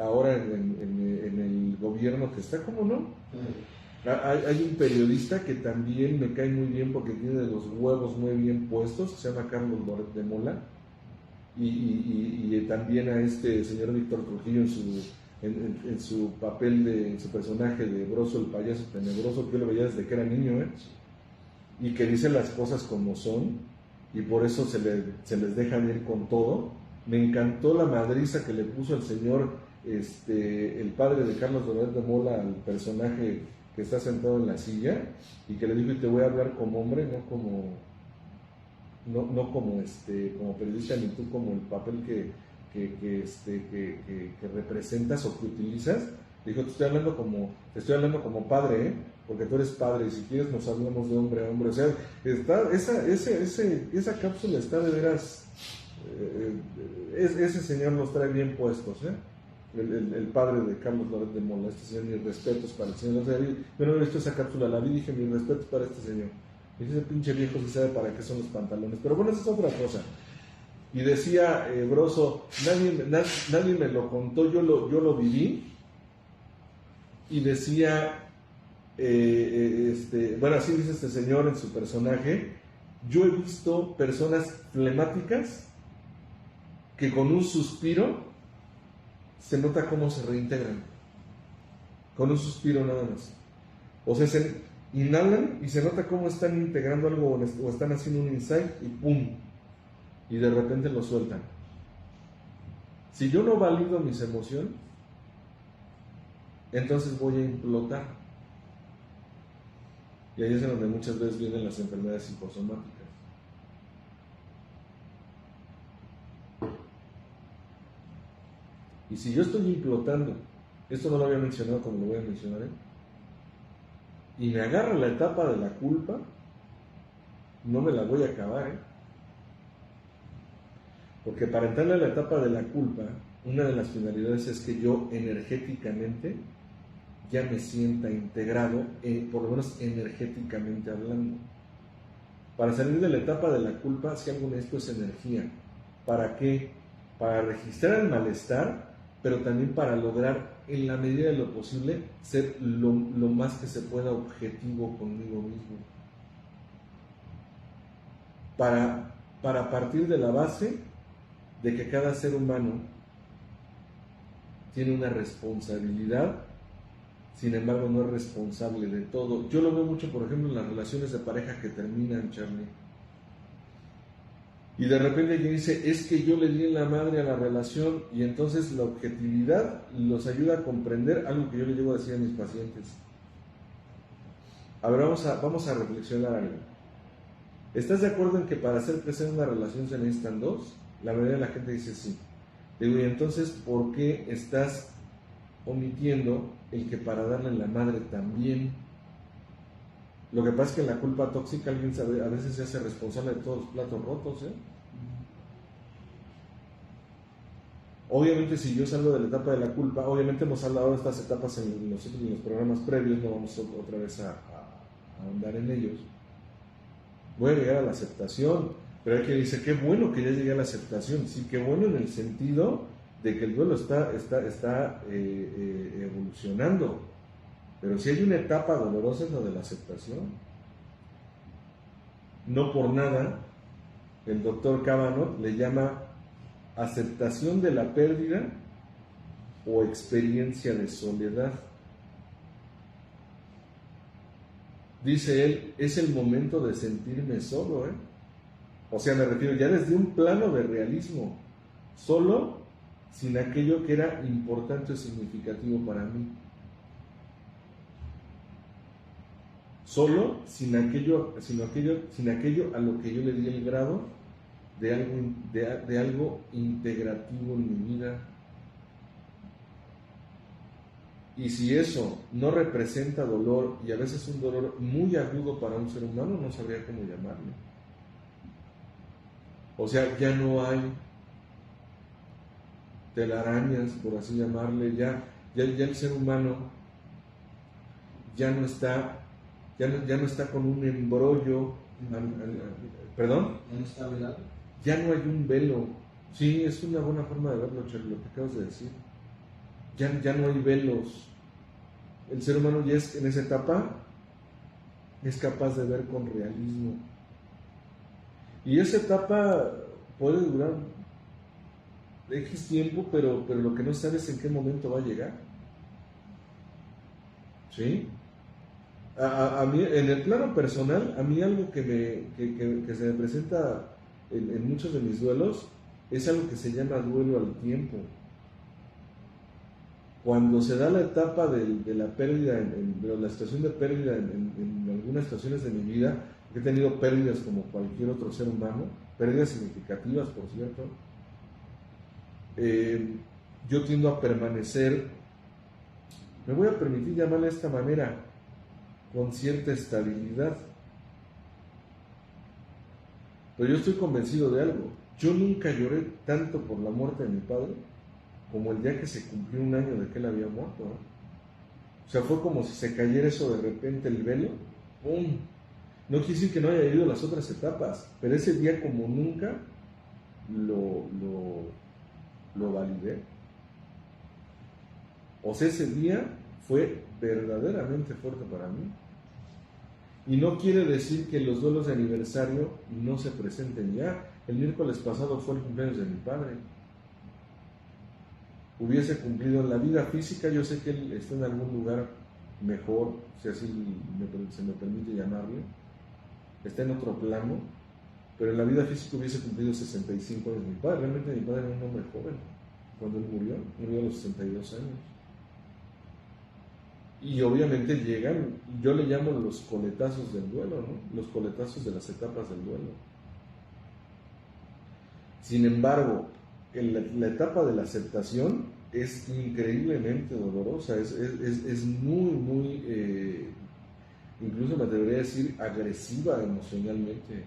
ahora en el gobierno que está, ¿cómo no? Hay un periodista que también me cae muy bien porque tiene los huevos muy bien puestos, se llama Carlos Loret de Mola, y también a este señor Víctor Trujillo en su papel en su personaje de Broso, el payaso tenebroso, que yo lo veía desde que era niño, y que dice las cosas como son, y por eso se les deja ir con todo. Me encantó la madriza que le puso el señor, el padre de Carlos Loret de Mola, al personaje que está sentado en la silla, y que le dijo: y te voy a hablar como hombre, no como periodista, ni tú como el papel que representas o que utilizas. Le dijo: te estoy hablando como padre, porque tú eres padre, y si quieres nos hablamos de hombre a hombre. O sea, esa cápsula está de veras, ese señor los trae bien puestos, el padre de Carlos Loret de Mola, este señor. Mis respetos para el señor. O sea, yo no he visto esa cápsula, la vi y dije: mis respetos para este señor. Y ese pinche viejo sí sabe para qué son los pantalones. Pero bueno, esa es otra cosa. Y decía Broso: nadie me lo contó, yo lo viví. Y decía, bueno, así dice este señor en su personaje: yo he visto personas flemáticas que con un suspiro se nota cómo se reintegran. Con un suspiro nada más. O sea, se inhalan y se nota cómo están integrando algo o están haciendo un insight y ¡pum! Y de repente lo sueltan. Si yo no valido mis emociones, entonces voy a implotar. Y ahí es en donde muchas veces vienen las enfermedades psicosomáticas. Y si yo estoy implotando, esto no lo había mencionado como lo voy a mencionar, y me agarra la etapa de la culpa, no me la voy a acabar, porque para entrar a la etapa de la culpa, una de las finalidades es que yo energéticamente ya me sienta integrado, por lo menos energéticamente hablando. Para salir de la etapa de la culpa, si algo esto es energía. ¿Para qué? Para registrar el malestar, pero también para lograr, en la medida de lo posible, ser lo más que se pueda objetivo conmigo mismo. Para partir de la base de que cada ser humano tiene una responsabilidad, sin embargo no es responsable de todo. Yo lo veo mucho, por ejemplo, en las relaciones de pareja que terminan, Charlie. Y de repente alguien dice: es que yo le di en la madre a la relación, y entonces la objetividad los ayuda a comprender algo que yo le llevo a decir a mis pacientes. A ver, vamos a reflexionar algo. ¿Estás de acuerdo en que para hacer crecer una relación se necesitan dos? La mayoría de la gente dice sí. Digo, y entonces, ¿por qué estás omitiendo el que para darle la madre también? Lo que pasa es que en la culpa tóxica alguien a veces se hace responsable de todos los platos rotos, ¿eh? Obviamente, si yo salgo de la etapa de la culpa, obviamente hemos hablado de estas etapas en los programas previos, no vamos otra vez a ahondar en ellos. Voy a llegar a la aceptación, pero hay quien dice, qué bueno que ya llegué a la aceptación. Sí, qué bueno en el sentido de que el duelo está evolucionando, pero si hay una etapa dolorosa es la de la aceptación. No por nada el doctor Cabanot le llama aceptación de la pérdida o experiencia de soledad. Dice él, es el momento de sentirme solo, ¿eh? O sea, me refiero ya desde un plano de realismo, solo sin aquello que era importante o significativo para mí. Solo sin aquello a lo que yo le di el grado de algo integrativo en mi vida. Y si eso no representa dolor, y a veces un dolor muy agudo para un ser humano, no sabría cómo llamarlo. O sea, ya no hay telarañas, por así llamarle, ya el ser humano ya no está con un embrollo, ¿perdón? ¿Ya no está velado? Ya no hay un velo. Sí, es una buena forma de verlo, Charlie, lo que acabas de decir. Ya no hay velos. El ser humano ya es, en esa etapa es capaz de ver con realismo. Y esa etapa puede durar X tiempo, pero lo que no sabes es en qué momento va a llegar. ¿Sí? A mí, en el plano personal, a mí algo que se me presenta en muchos de mis duelos es algo que se llama duelo al tiempo. Cuando se da la etapa de la pérdida, de la situación de pérdida en algunas situaciones de mi vida, he tenido pérdidas como cualquier otro ser humano, pérdidas significativas, por cierto, yo tiendo a permanecer, me voy a permitir llamarle de esta manera, con cierta estabilidad. Pero yo estoy convencido de algo, yo nunca lloré tanto por la muerte de mi padre como el día que se cumplió un año de que él había muerto, ¿eh? O sea, fue como si se cayera eso de repente el velo, ¡pum! No quiere decir que no haya ido las otras etapas, pero ese día como nunca lo validé. O sea, ese día fue verdaderamente fuerte para mí. Y no quiere decir que los duelos de aniversario no se presenten ya. El miércoles pasado fue el cumpleaños de mi padre. Hubiese cumplido en la vida física, yo sé que él está en algún lugar mejor, si así se me permite llamarle, está en otro plano, pero en la vida física hubiese cumplido 65 años mi padre. Realmente mi padre era un hombre joven cuando él murió a los 62 años. Y obviamente llegan, yo le llamo los coletazos del duelo, ¿no? Los coletazos de las etapas del duelo. Sin embargo, la etapa de la aceptación es increíblemente dolorosa, es muy, incluso me atrevería a decir agresiva emocionalmente,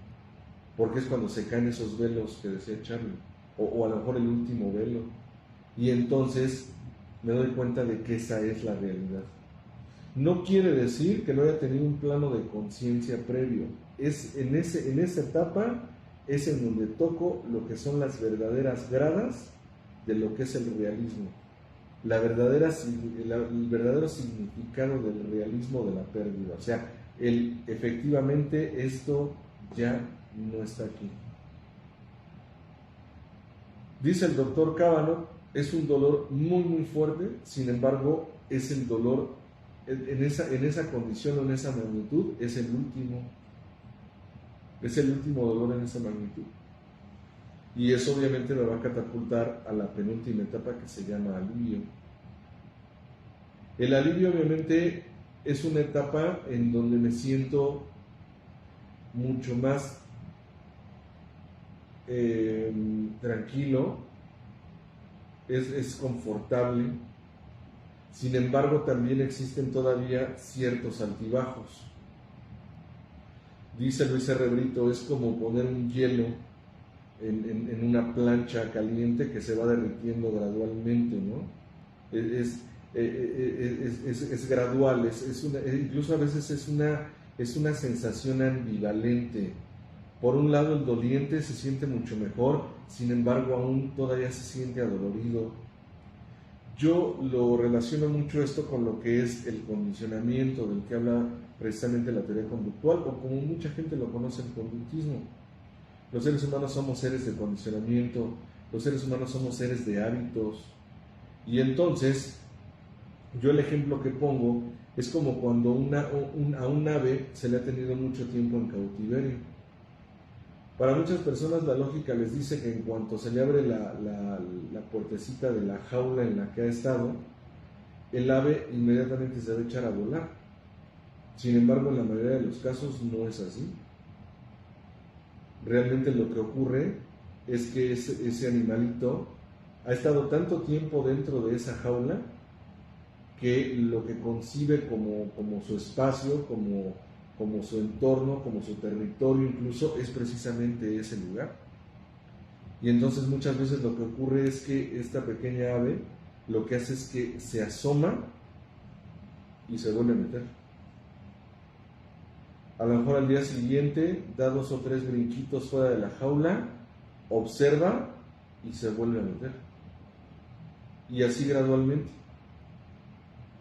porque es cuando se caen esos velos que decía Charlie, o a lo mejor el último velo, y entonces me doy cuenta de que esa es la realidad. No quiere decir que no haya tenido un plano de conciencia previo, es en esa etapa es en donde toco lo que son las verdaderas gradas de lo que es el realismo, el verdadero significado del realismo de la pérdida. O sea, efectivamente esto ya no está aquí. Dice el doctor Cabanot, es un dolor muy fuerte, sin embargo, es el dolor en esa condición o en esa magnitud, es el último dolor en esa magnitud. Y eso obviamente me va a catapultar a la penúltima etapa que se llama alivio. El alivio obviamente es una etapa en donde me siento mucho más tranquilo, es confortable. Sin embargo, también existen todavía ciertos altibajos. Dice Luis R. Brito, es como poner un hielo en una plancha caliente que se va derritiendo gradualmente, ¿no? Es gradual, incluso a veces es una sensación ambivalente. Por un lado, el doliente se siente mucho mejor, sin embargo, aún todavía se siente adolorido. Yo lo relaciono mucho esto con lo que es el condicionamiento, del que habla precisamente la teoría conductual, o como mucha gente lo conoce, el conductismo. Los seres humanos somos seres de condicionamiento, los seres humanos somos seres de hábitos. Y entonces, yo el ejemplo que pongo es como cuando a un ave se le ha tenido mucho tiempo en cautiverio. Para muchas personas la lógica les dice que en cuanto se le abre la puertecita de la jaula en la que ha estado, el ave inmediatamente se va a echar a volar. Sin embargo, en la mayoría de los casos no es así. Realmente lo que ocurre es que ese animalito ha estado tanto tiempo dentro de esa jaula que lo que concibe como su espacio, como su entorno, como su territorio incluso, es precisamente ese lugar. Y entonces muchas veces lo que ocurre es que esta pequeña ave lo que hace es que se asoma y se vuelve a meter. A lo mejor al día siguiente da 2 o 3 brinquitos fuera de la jaula, observa y se vuelve a meter. Y así gradualmente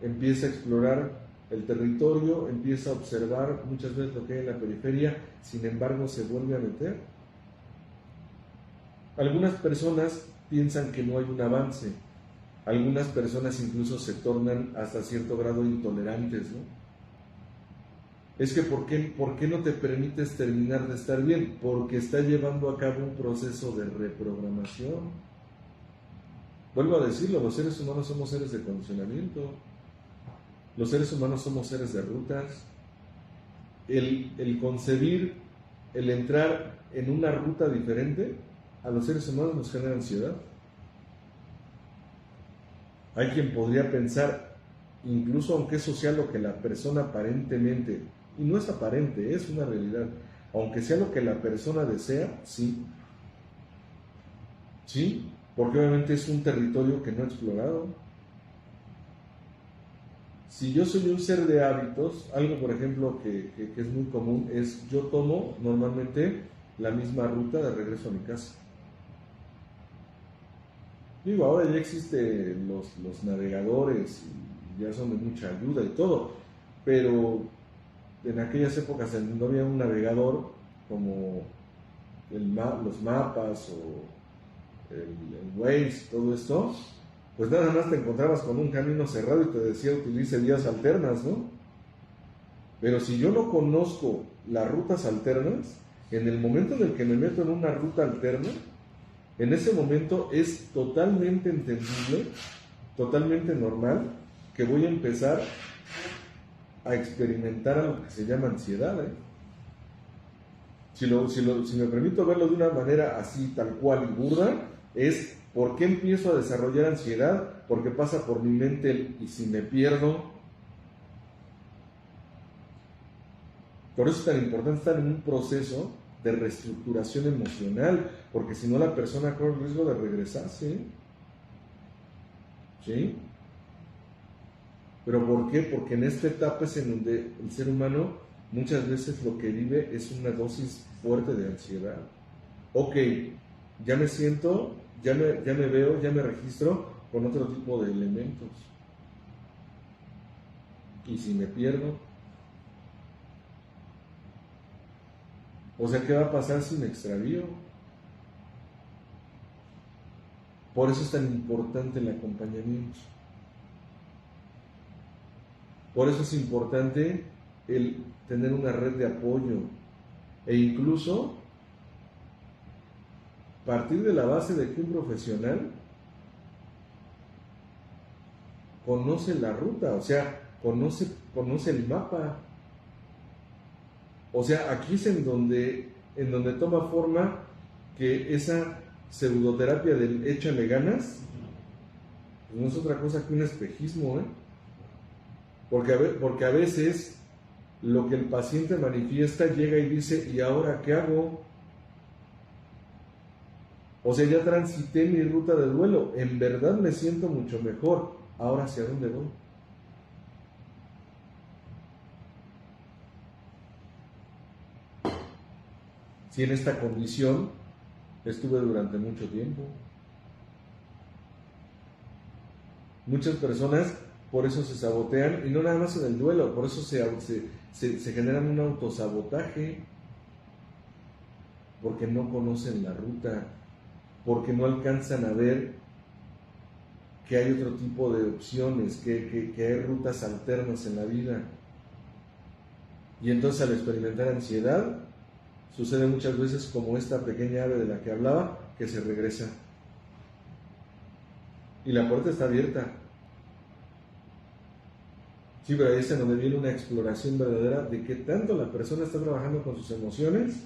empieza a explorar el territorio, empieza a observar muchas veces lo que hay en la periferia, sin embargo se vuelve a meter. Algunas personas piensan que no hay un avance, algunas personas incluso se tornan hasta cierto grado intolerantes, ¿no? Es que ¿por qué no te permites terminar de estar bien? Porque está llevando a cabo un proceso de reprogramación. Vuelvo a decirlo, los seres humanos somos seres de condicionamiento. Los seres humanos somos seres de rutas. El concebir, el entrar en una ruta diferente, a los seres humanos nos genera ansiedad. Hay quien podría pensar, incluso aunque eso sea lo que la persona aparentemente, y no es aparente, es una realidad, aunque sea lo que la persona desea, sí. Sí, porque obviamente es un territorio que no he explorado. Si yo soy un ser de hábitos, algo por ejemplo que es muy común es yo tomo normalmente la misma ruta de regreso a mi casa. Digo, ahora ya existen los navegadores y ya son de mucha ayuda y todo, pero en aquellas épocas no había un navegador como los mapas o el Waze, todo esto. Pues nada más te encontrabas con un camino cerrado y te decía utilice vías alternas, ¿no? Pero si yo no conozco las rutas alternas, en el momento en el que me meto en una ruta alterna, en ese momento es totalmente entendible, totalmente normal, que voy a empezar a experimentar algo que se llama ansiedad, ¿eh? Si me permito verlo de una manera así, tal cual y burda, es ¿por qué empiezo a desarrollar ansiedad? Porque pasa por mi mente y si me pierdo. Por eso es tan importante estar en un proceso de reestructuración emocional, porque si no la persona corre el riesgo de regresarse. ¿Sí? ¿Pero por qué? Porque en esta etapa es en donde el ser humano muchas veces lo que vive es una dosis fuerte de ansiedad. Ok, ya me siento, ya me veo, ya me registro con otro tipo de elementos. ¿Y si me pierdo? O sea, ¿qué va a pasar si me extravío? Por eso es tan importante el acompañamiento. Por eso es importante el tener una red de apoyo e incluso partir de la base de que un profesional conoce la ruta, o sea, conoce el mapa. O sea, aquí es en donde toma forma que esa pseudoterapia del échale ganas no es otra cosa que un espejismo, porque a veces lo que el paciente manifiesta llega y dice, ¿y ahora qué hago? O sea, ya transité mi ruta de duelo, en verdad me siento mucho mejor, ahora ¿hacia dónde voy? Si en esta condición estuve durante mucho tiempo. Muchas personas por eso se sabotean, y no nada más en el duelo, por eso se generan un autosabotaje, porque no conocen la ruta, porque no alcanzan a ver que hay otro tipo de opciones, que hay rutas alternas en la vida. Y entonces al experimentar ansiedad, sucede muchas veces como esta pequeña ave de la que hablaba, que se regresa. Y la puerta está abierta. Sí, pero ahí es donde viene una exploración verdadera de qué tanto la persona está trabajando con sus emociones,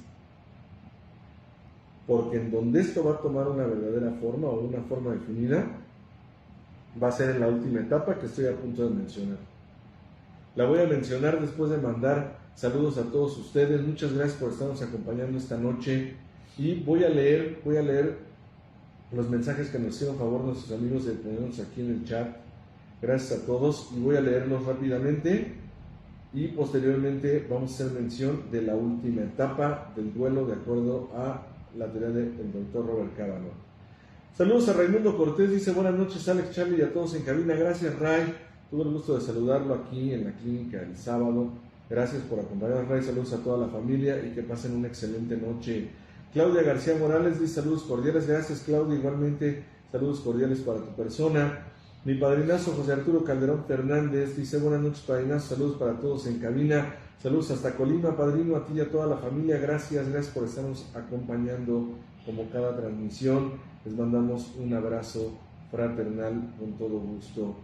porque en donde esto va a tomar una verdadera forma o una forma definida, va a ser en la última etapa que estoy a punto de mencionar. La voy a mencionar después de mandar saludos a todos ustedes. Muchas gracias por estarnos acompañando esta noche, y voy a leer los mensajes que nos hicieron favor nuestros amigos de ponernos aquí en el chat. Gracias a todos, y voy a leerlos rápidamente, y posteriormente vamos a hacer mención de la última etapa del duelo de acuerdo a la teoría del doctor Robert Cavanaugh. Saludos a Raimundo Cortés, dice buenas noches Alex, Charlie y a todos en cabina. Gracias Ray, tuve el gusto de saludarlo aquí en la clínica el sábado. Gracias por acompañarnos Ray, saludos a toda la familia y que pasen una excelente noche. Claudia García Morales dice saludos cordiales. Gracias Claudia, igualmente saludos cordiales para tu persona. Mi padrinazo José Arturo Calderón Fernández dice buenas noches padrinazo, saludos para todos en cabina, saludos hasta Colima, padrino, a ti y a toda la familia. Gracias por estarnos acompañando como cada transmisión. Les mandamos un abrazo fraternal con todo gusto.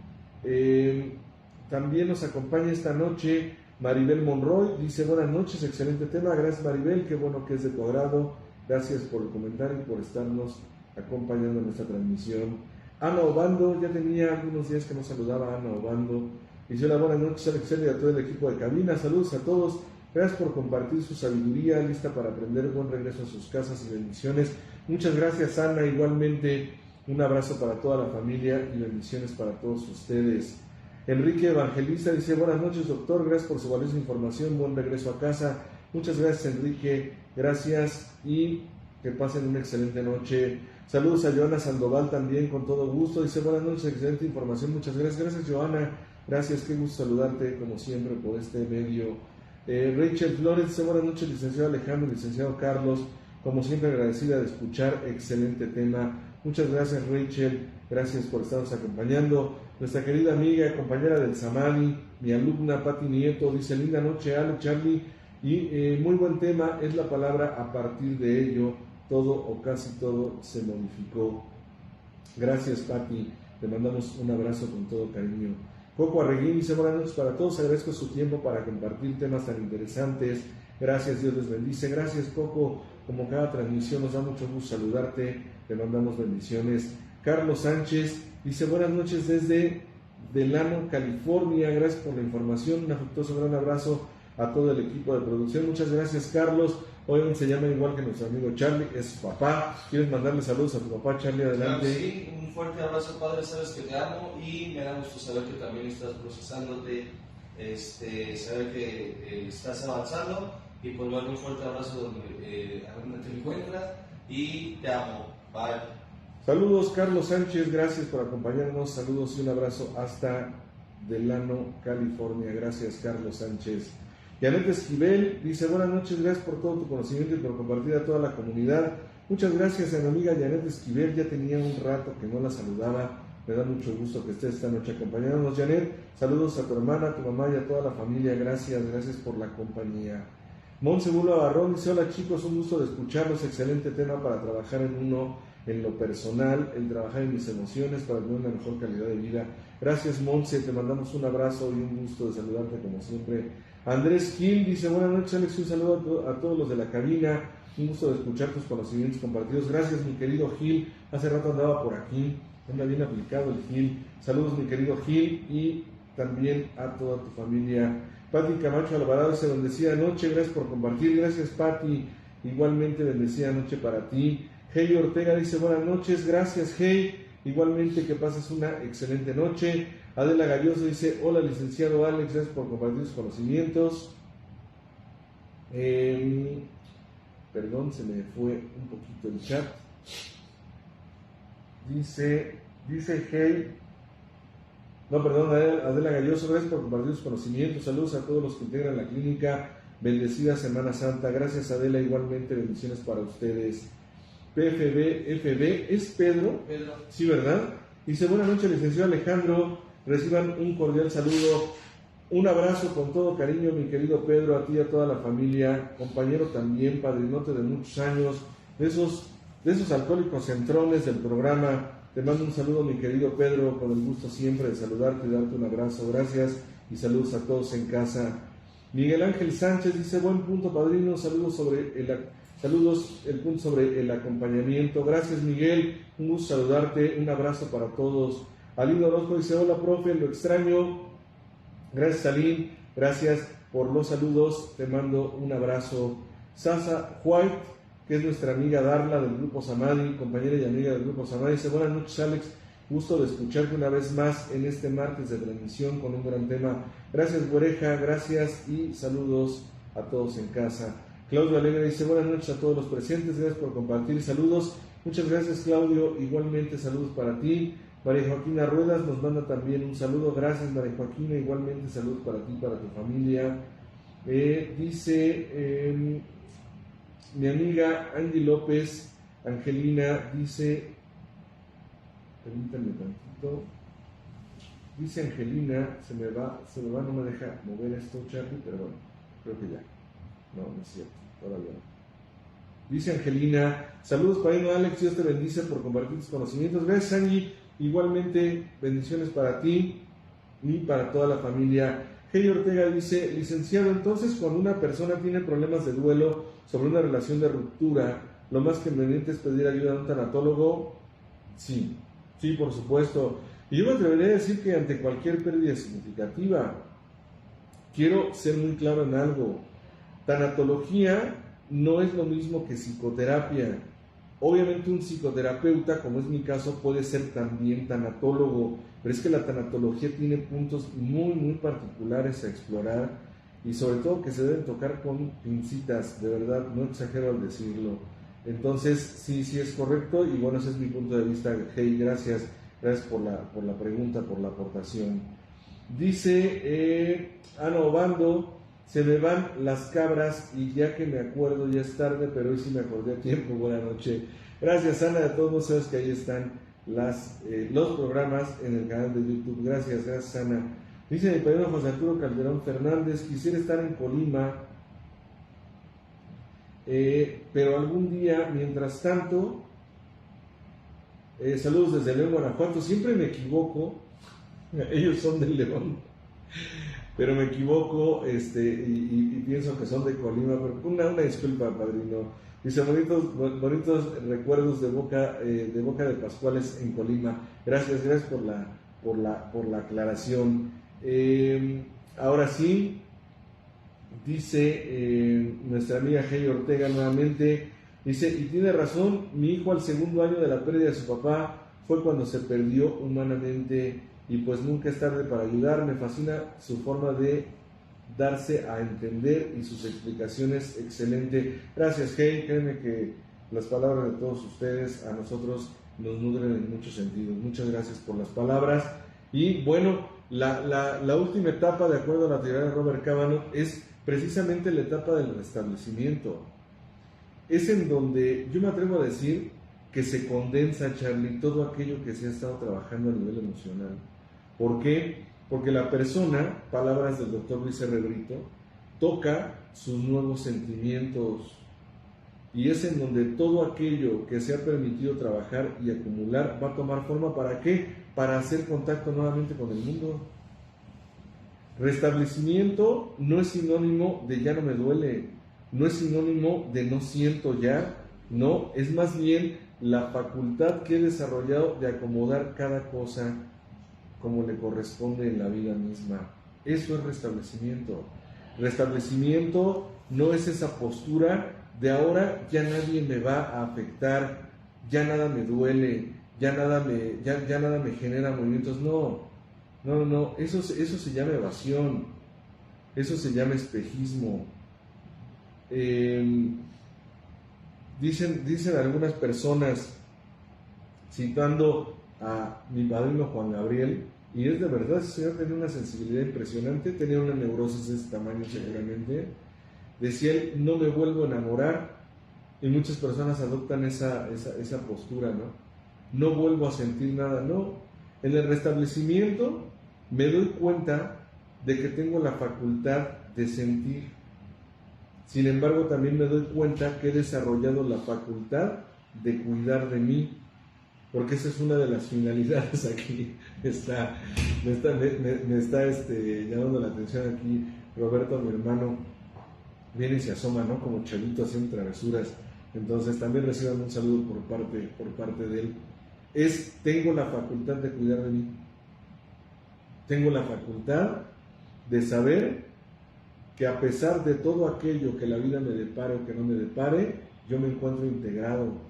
También nos acompaña esta noche Maribel Monroy, dice buenas noches, excelente tema. Gracias Maribel, qué bueno que es de tu agrado. Gracias por el comentario y por estarnos acompañando en esta transmisión. Ana Obando, ya tenía algunos días que nos saludaba Ana Obando. Dice hola, buenas noches Alex y a todo el equipo de cabina, saludos a todos. Gracias por compartir su sabiduría, lista para aprender. Buen regreso a sus casas y bendiciones. Muchas gracias Ana, igualmente un abrazo para toda la familia y bendiciones para todos ustedes. Enrique Evangelista dice buenas noches doctor, gracias por su valiosa información, buen regreso a casa. Muchas gracias Enrique, gracias y que pasen una excelente noche. Saludos a Joana Sandoval también con todo gusto, dice buenas noches, excelente información, muchas gracias. Gracias Joana, gracias, qué gusto saludarte como siempre por este medio. Rachel Flores dice buenas noches licenciado Alejandro, licenciado Carlos, como siempre agradecida de escuchar, excelente tema. Muchas gracias Rachel, gracias por estarnos acompañando. Nuestra querida amiga y compañera del Samadhi, mi alumna Pati Nieto, dice linda noche Alex, Charlie, y muy buen tema, es la palabra a partir de ello, todo o casi todo se modificó. Gracias Pati, te mandamos un abrazo con todo cariño. Coco Arreguín dice buenas noches para todos, agradezco su tiempo para compartir temas tan interesantes. Gracias, Dios les bendice. Gracias Coco, como cada transmisión nos da mucho gusto saludarte, te mandamos bendiciones. Carlos Sánchez dice buenas noches desde Delano, California, gracias por la información, un afectuoso gran abrazo a todo el equipo de producción. Muchas gracias Carlos, hoy se llama igual que nuestro amigo Charlie, es su papá. ¿Quieres mandarle saludos a tu papá Charlie? Adelante. Claro, sí, un fuerte abrazo padre, sabes que te amo y me da gusto saber que también estás procesándote, saber que estás avanzando y pues bueno, un fuerte abrazo donde te encuentras y te amo, bye. Saludos Carlos Sánchez, gracias por acompañarnos, saludos y un abrazo hasta Delano, California, gracias Carlos Sánchez. Janet Esquivel dice buenas noches, gracias por todo tu conocimiento y por compartir a toda la comunidad. Muchas gracias a mi amiga Janet Esquivel, ya tenía un rato que no la saludaba, me da mucho gusto que estés esta noche acompañándonos. Janet, saludos a tu hermana, a tu mamá y a toda la familia, gracias por la compañía. Monse Bula Barrón dice hola chicos, un gusto de escucharlos, excelente tema para trabajar en lo personal, el trabajar en mis emociones para tener una mejor calidad de vida. Gracias Monse, te mandamos un abrazo y un gusto de saludarte como siempre. Andrés Gil dice buenas noches Alex, un saludo a todos los de la cabina, Un gusto de escuchar tus conocimientos compartidos. Gracias, mi querido Gil. Hace rato andaba por aquí. Anda bien aplicado el Gil. Saludos, mi querido Gil, y también a toda tu familia. Pati Camacho Alvarado dice: bendecida noche, gracias por compartir. Gracias, Pati. Igualmente, bendecida noche para ti. Hey Ortega dice: buenas noches. Gracias, Hey. Igualmente, que pases una excelente noche. Adela Galloso dice: hola, licenciado Alex, gracias por compartir sus conocimientos. Perdón, se me fue un poquito el chat. Dice Hey. No, perdón, Adela Galloso, gracias por compartir sus conocimientos. Saludos a todos los que integran la clínica. Bendecida Semana Santa. Gracias, Adela. Igualmente, bendiciones para ustedes. PFB, ¿es Pedro? Pedro. Sí, ¿verdad? Dice: buenas noches, licenciado Alejandro. Reciban un cordial saludo. Un abrazo con todo cariño, mi querido Pedro, a ti y a toda la familia. Compañero también, padrinote de muchos años, de esos alcohólicos centrones del programa. Te mando un saludo, mi querido Pedro, con el gusto siempre de saludarte y darte un abrazo. Gracias y saludos a todos en casa. Miguel Ángel Sánchez dice: buen punto, padrino. Saludos, el punto sobre el acompañamiento. Gracias, Miguel. Un gusto saludarte. Un abrazo para todos. Alín Orozco dice: hola, profe, lo extraño. Gracias, Alín. Gracias por los saludos. Te mando un abrazo. Sasa White, que es nuestra amiga Darla del Grupo Samadhi, compañera y amiga del Grupo Samadhi, dice: buenas noches, Alex. Gusto de escucharte una vez más en este martes de transmisión con un gran tema. Gracias, Güereja. Gracias y saludos a todos en casa. Claudio Alegre dice: buenas noches a todos los presentes. Gracias por compartir. Saludos. Muchas gracias, Claudio. Igualmente, saludos para ti. María Joaquina Ruedas nos manda también un saludo. Gracias, María Joaquina. Igualmente, saludos para ti y para tu familia. Dice mi amiga Angie López, Angelina, dice: permítanme tantito. Dice Angelina, se me va, no me deja mover esto, Charlie, pero bueno, creo que ya. No es cierto, todavía no. Dice Angelina: saludos, padrino Alex, Dios te bendice por compartir tus conocimientos. Gracias, Angie. Igualmente, bendiciones para ti y para toda la familia. Hey Ortega dice: licenciado, entonces cuando una persona tiene problemas de duelo sobre una relación de ruptura, lo más conveniente es pedir ayuda a un tanatólogo. Sí, por supuesto. Y yo me atrevería a decir que ante cualquier pérdida significativa, quiero ser muy claro en algo: tanatología no es lo mismo que psicoterapia. Obviamente un psicoterapeuta, como es mi caso, puede ser también tanatólogo, pero es que la tanatología tiene puntos muy, muy particulares a explorar y sobre todo que se deben tocar con pincitas, de verdad, no exagero al decirlo. Entonces, sí es correcto y bueno, ese es mi punto de vista. Hey, gracias por la pregunta, por la aportación. Dice Ana Obando: se me van las cabras y ya que me acuerdo ya es tarde, pero hoy sí me acordé a tiempo. Buenas noches. Gracias, Ana. De todos modos, sabes que ahí están los programas en el canal de YouTube. Gracias, Ana. Dice mi padrino José Arturo Calderón Fernández: quisiera estar en Colima, pero algún día, mientras tanto, saludos desde León, Guanajuato. Siempre me equivoco, ellos son de León, pero me equivoco y pienso que son de Colima, pero una disculpa, padrino. Dice: bonitos recuerdos de Boca de Pascuales en Colima. Gracias por la aclaración. Ahora sí, dice nuestra amiga Hey Ortega nuevamente, dice: y tiene razón, mi hijo al segundo año de la pérdida de su papá fue cuando se perdió humanamente. Y pues nunca es tarde para ayudar. Me fascina su forma de darse a entender y sus explicaciones excelente. Gracias, Hey. Créeme que las palabras de todos ustedes a nosotros nos nutren en muchos sentidos. Muchas gracias por las palabras. Y bueno, la última etapa, de acuerdo a la teoría de Robert Cavanaugh, es precisamente la etapa del restablecimiento. Es en donde yo me atrevo a decir que se condensa, Charlie, todo aquello que se ha estado trabajando a nivel emocional. ¿Por qué? Porque la persona, palabras del doctor Luis R. Brito, toca sus nuevos sentimientos y es en donde todo aquello que se ha permitido trabajar y acumular va a tomar forma. ¿Para qué? Para hacer contacto nuevamente con el mundo. Restablecimiento no es sinónimo de ya no me duele. no es sinónimo de no siento ya, no, es más bien la facultad que he desarrollado de acomodar cada cosa como le corresponde en la vida misma. Eso es restablecimiento. Restablecimiento no es esa postura de ahora ya nadie me va a afectar, ya nada me duele, ya nada me genera movimientos. No, eso se llama evasión, eso se llama espejismo. Dicen algunas personas, citando a mi padrino Juan Gabriel, y es de verdad, ese señor tenía una sensibilidad impresionante, tenía una neurosis de este tamaño seguramente, decía él, no me vuelvo a enamorar, y muchas personas adoptan esa postura, no vuelvo a sentir nada, no, en el restablecimiento me doy cuenta de que tengo la facultad de sentir, sin embargo también me doy cuenta que he desarrollado la facultad de cuidar de mí, porque esa es una de las finalidades aquí. Me está llamando la atención aquí Roberto, mi hermano, viene y se asoma, como chavito haciendo travesuras. Entonces también reciban un saludo por parte de él. Tengo la facultad de cuidar de mí. Tengo la facultad de saber que a pesar de todo aquello que la vida me depare o que no me depare, yo me encuentro integrado.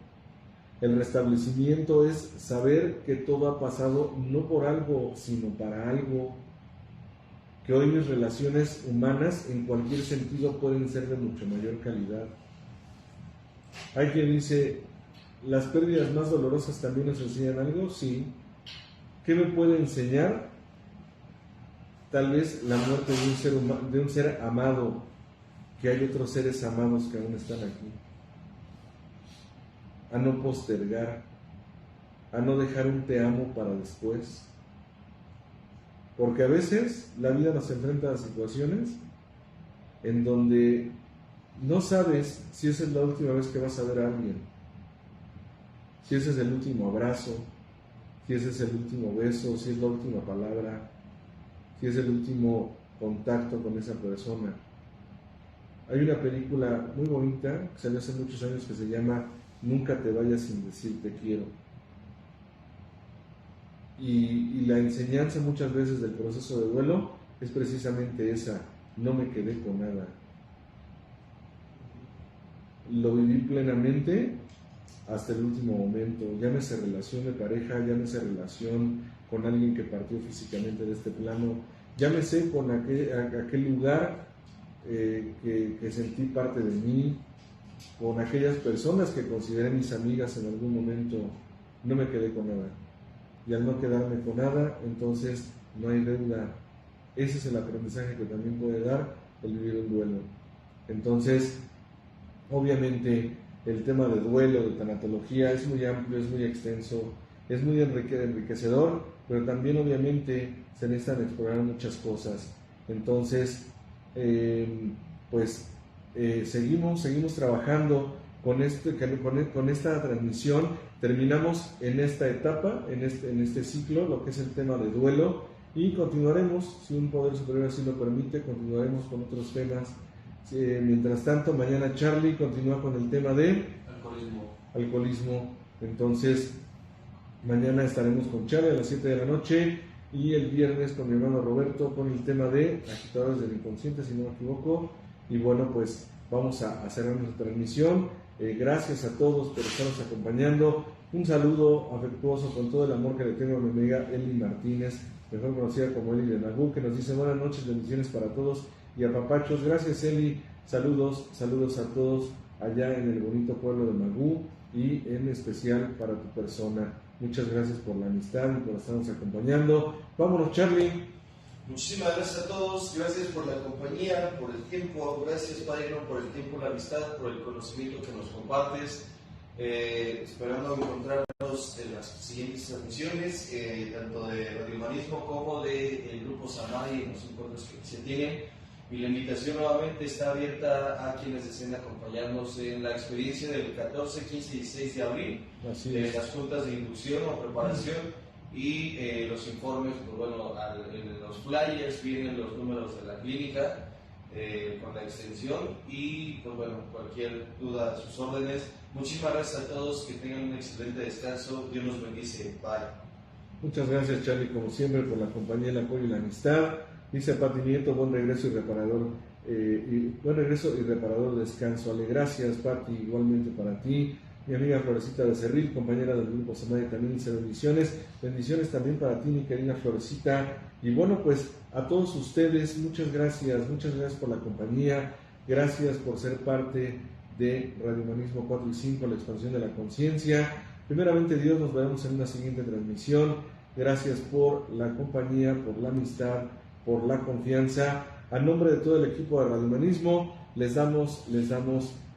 El restablecimiento es saber que todo ha pasado no por algo, sino para algo. Que hoy mis relaciones humanas en cualquier sentido pueden ser de mucho mayor calidad. Hay quien dice, ¿las pérdidas más dolorosas también nos enseñan algo? Sí. ¿Qué me puede enseñar? Tal vez la muerte de un ser amado, que hay otros seres amados que aún están aquí. A no postergar, a no dejar un te amo para después. Porque a veces la vida nos enfrenta a situaciones en donde no sabes si esa es la última vez que vas a ver a alguien, si ese es el último abrazo, si ese es el último beso, si es la última palabra, si es el último contacto con esa persona. Hay una película muy bonita que salió hace muchos años que se llama Nunca te vayas sin decir te quiero. Y la enseñanza muchas veces del proceso de duelo es precisamente esa: no me quedé con nada. Lo viví plenamente hasta el último momento. Llámese relación de pareja, llámese relación con alguien que partió físicamente de este plano, llámese con aquel lugar que sentí parte de mí, con aquellas personas que consideré mis amigas en algún momento. No me quedé con nada. Y al no quedarme con nada, entonces no hay deuda. Ese es el aprendizaje que también puede dar el vivir un duelo. Entonces, obviamente, el tema de duelo, de tanatología, es muy amplio, es muy extenso, es muy enriquecedor, pero también obviamente se necesitan explorar muchas cosas. Entonces, seguimos trabajando con esta transmisión. Terminamos en esta etapa, en este ciclo, lo que es el tema de duelo, y continuaremos, si un poder superior así lo permite, continuaremos con otros temas. Mientras tanto, mañana Charlie continúa con el tema de alcoholismo. Entonces, mañana estaremos con Charlie a las 7 de la noche, y el viernes con mi hermano Roberto con el tema de agitadores del inconsciente, si no me equivoco. Y bueno, pues vamos a cerrar nuestra transmisión. Gracias a todos por estarnos acompañando. Un saludo afectuoso con todo el amor que le tengo a mi amiga Eli Martínez, mejor conocida como Eli de Nagú, que nos dice buenas noches, bendiciones para todos y apapachos. Gracias, Eli. Saludos a todos allá en el bonito pueblo de Magú, y en especial para tu persona. Muchas gracias por la amistad y por estarnos acompañando. Vámonos, Charlie. Muchísimas gracias a todos, gracias por la compañía, por el tiempo, gracias Padre, por el tiempo, la amistad, por el conocimiento que nos compartes, esperando encontrarnos en las siguientes transmisiones, tanto de Radio Humanismo como del Grupo Samay, en los encuentros que se tienen. Y la invitación nuevamente está abierta a quienes deseen acompañarnos en la experiencia del 14, 15 y 16 de abril, de las juntas de inducción o preparación. Y los informes, pues bueno, en los flyers vienen los números de la clínica, con la extensión y pues bueno, cualquier duda a sus órdenes. Muchísimas gracias a todos, que tengan un excelente descanso, Dios los bendice, bye. Muchas gracias, Charlie, como siempre, por la compañía, el apoyo y la amistad. Dice Pati Nieto, buen regreso y reparador descanso. Ale, gracias, Pati, igualmente para ti. Mi amiga Florecita Becerril, compañera del grupo Semana, también dice bendiciones. Bendiciones también para ti, mi querida Florecita. Y bueno, pues a todos ustedes, muchas gracias por la compañía. Gracias por ser parte de Radio Humanismo 4 y 5, la expansión de la conciencia. Primeramente Dios, nos veremos en una siguiente transmisión. Gracias por la compañía, por la amistad, por la confianza. A nombre de todo el equipo de Radio Humanismo, les damos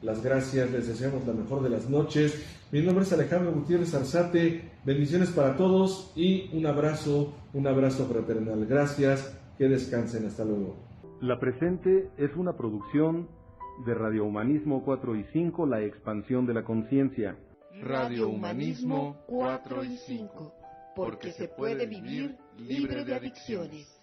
las gracias, les deseamos la mejor de las noches. Mi nombre es Alejandro Gutiérrez Arzate. Bendiciones para todos y un abrazo fraternal. Gracias, que descansen, hasta luego. La presente es una producción de Radio Humanismo 4 y 5, la expansión de la conciencia. Radio Humanismo 4 y 5, porque se puede vivir libre de adicciones.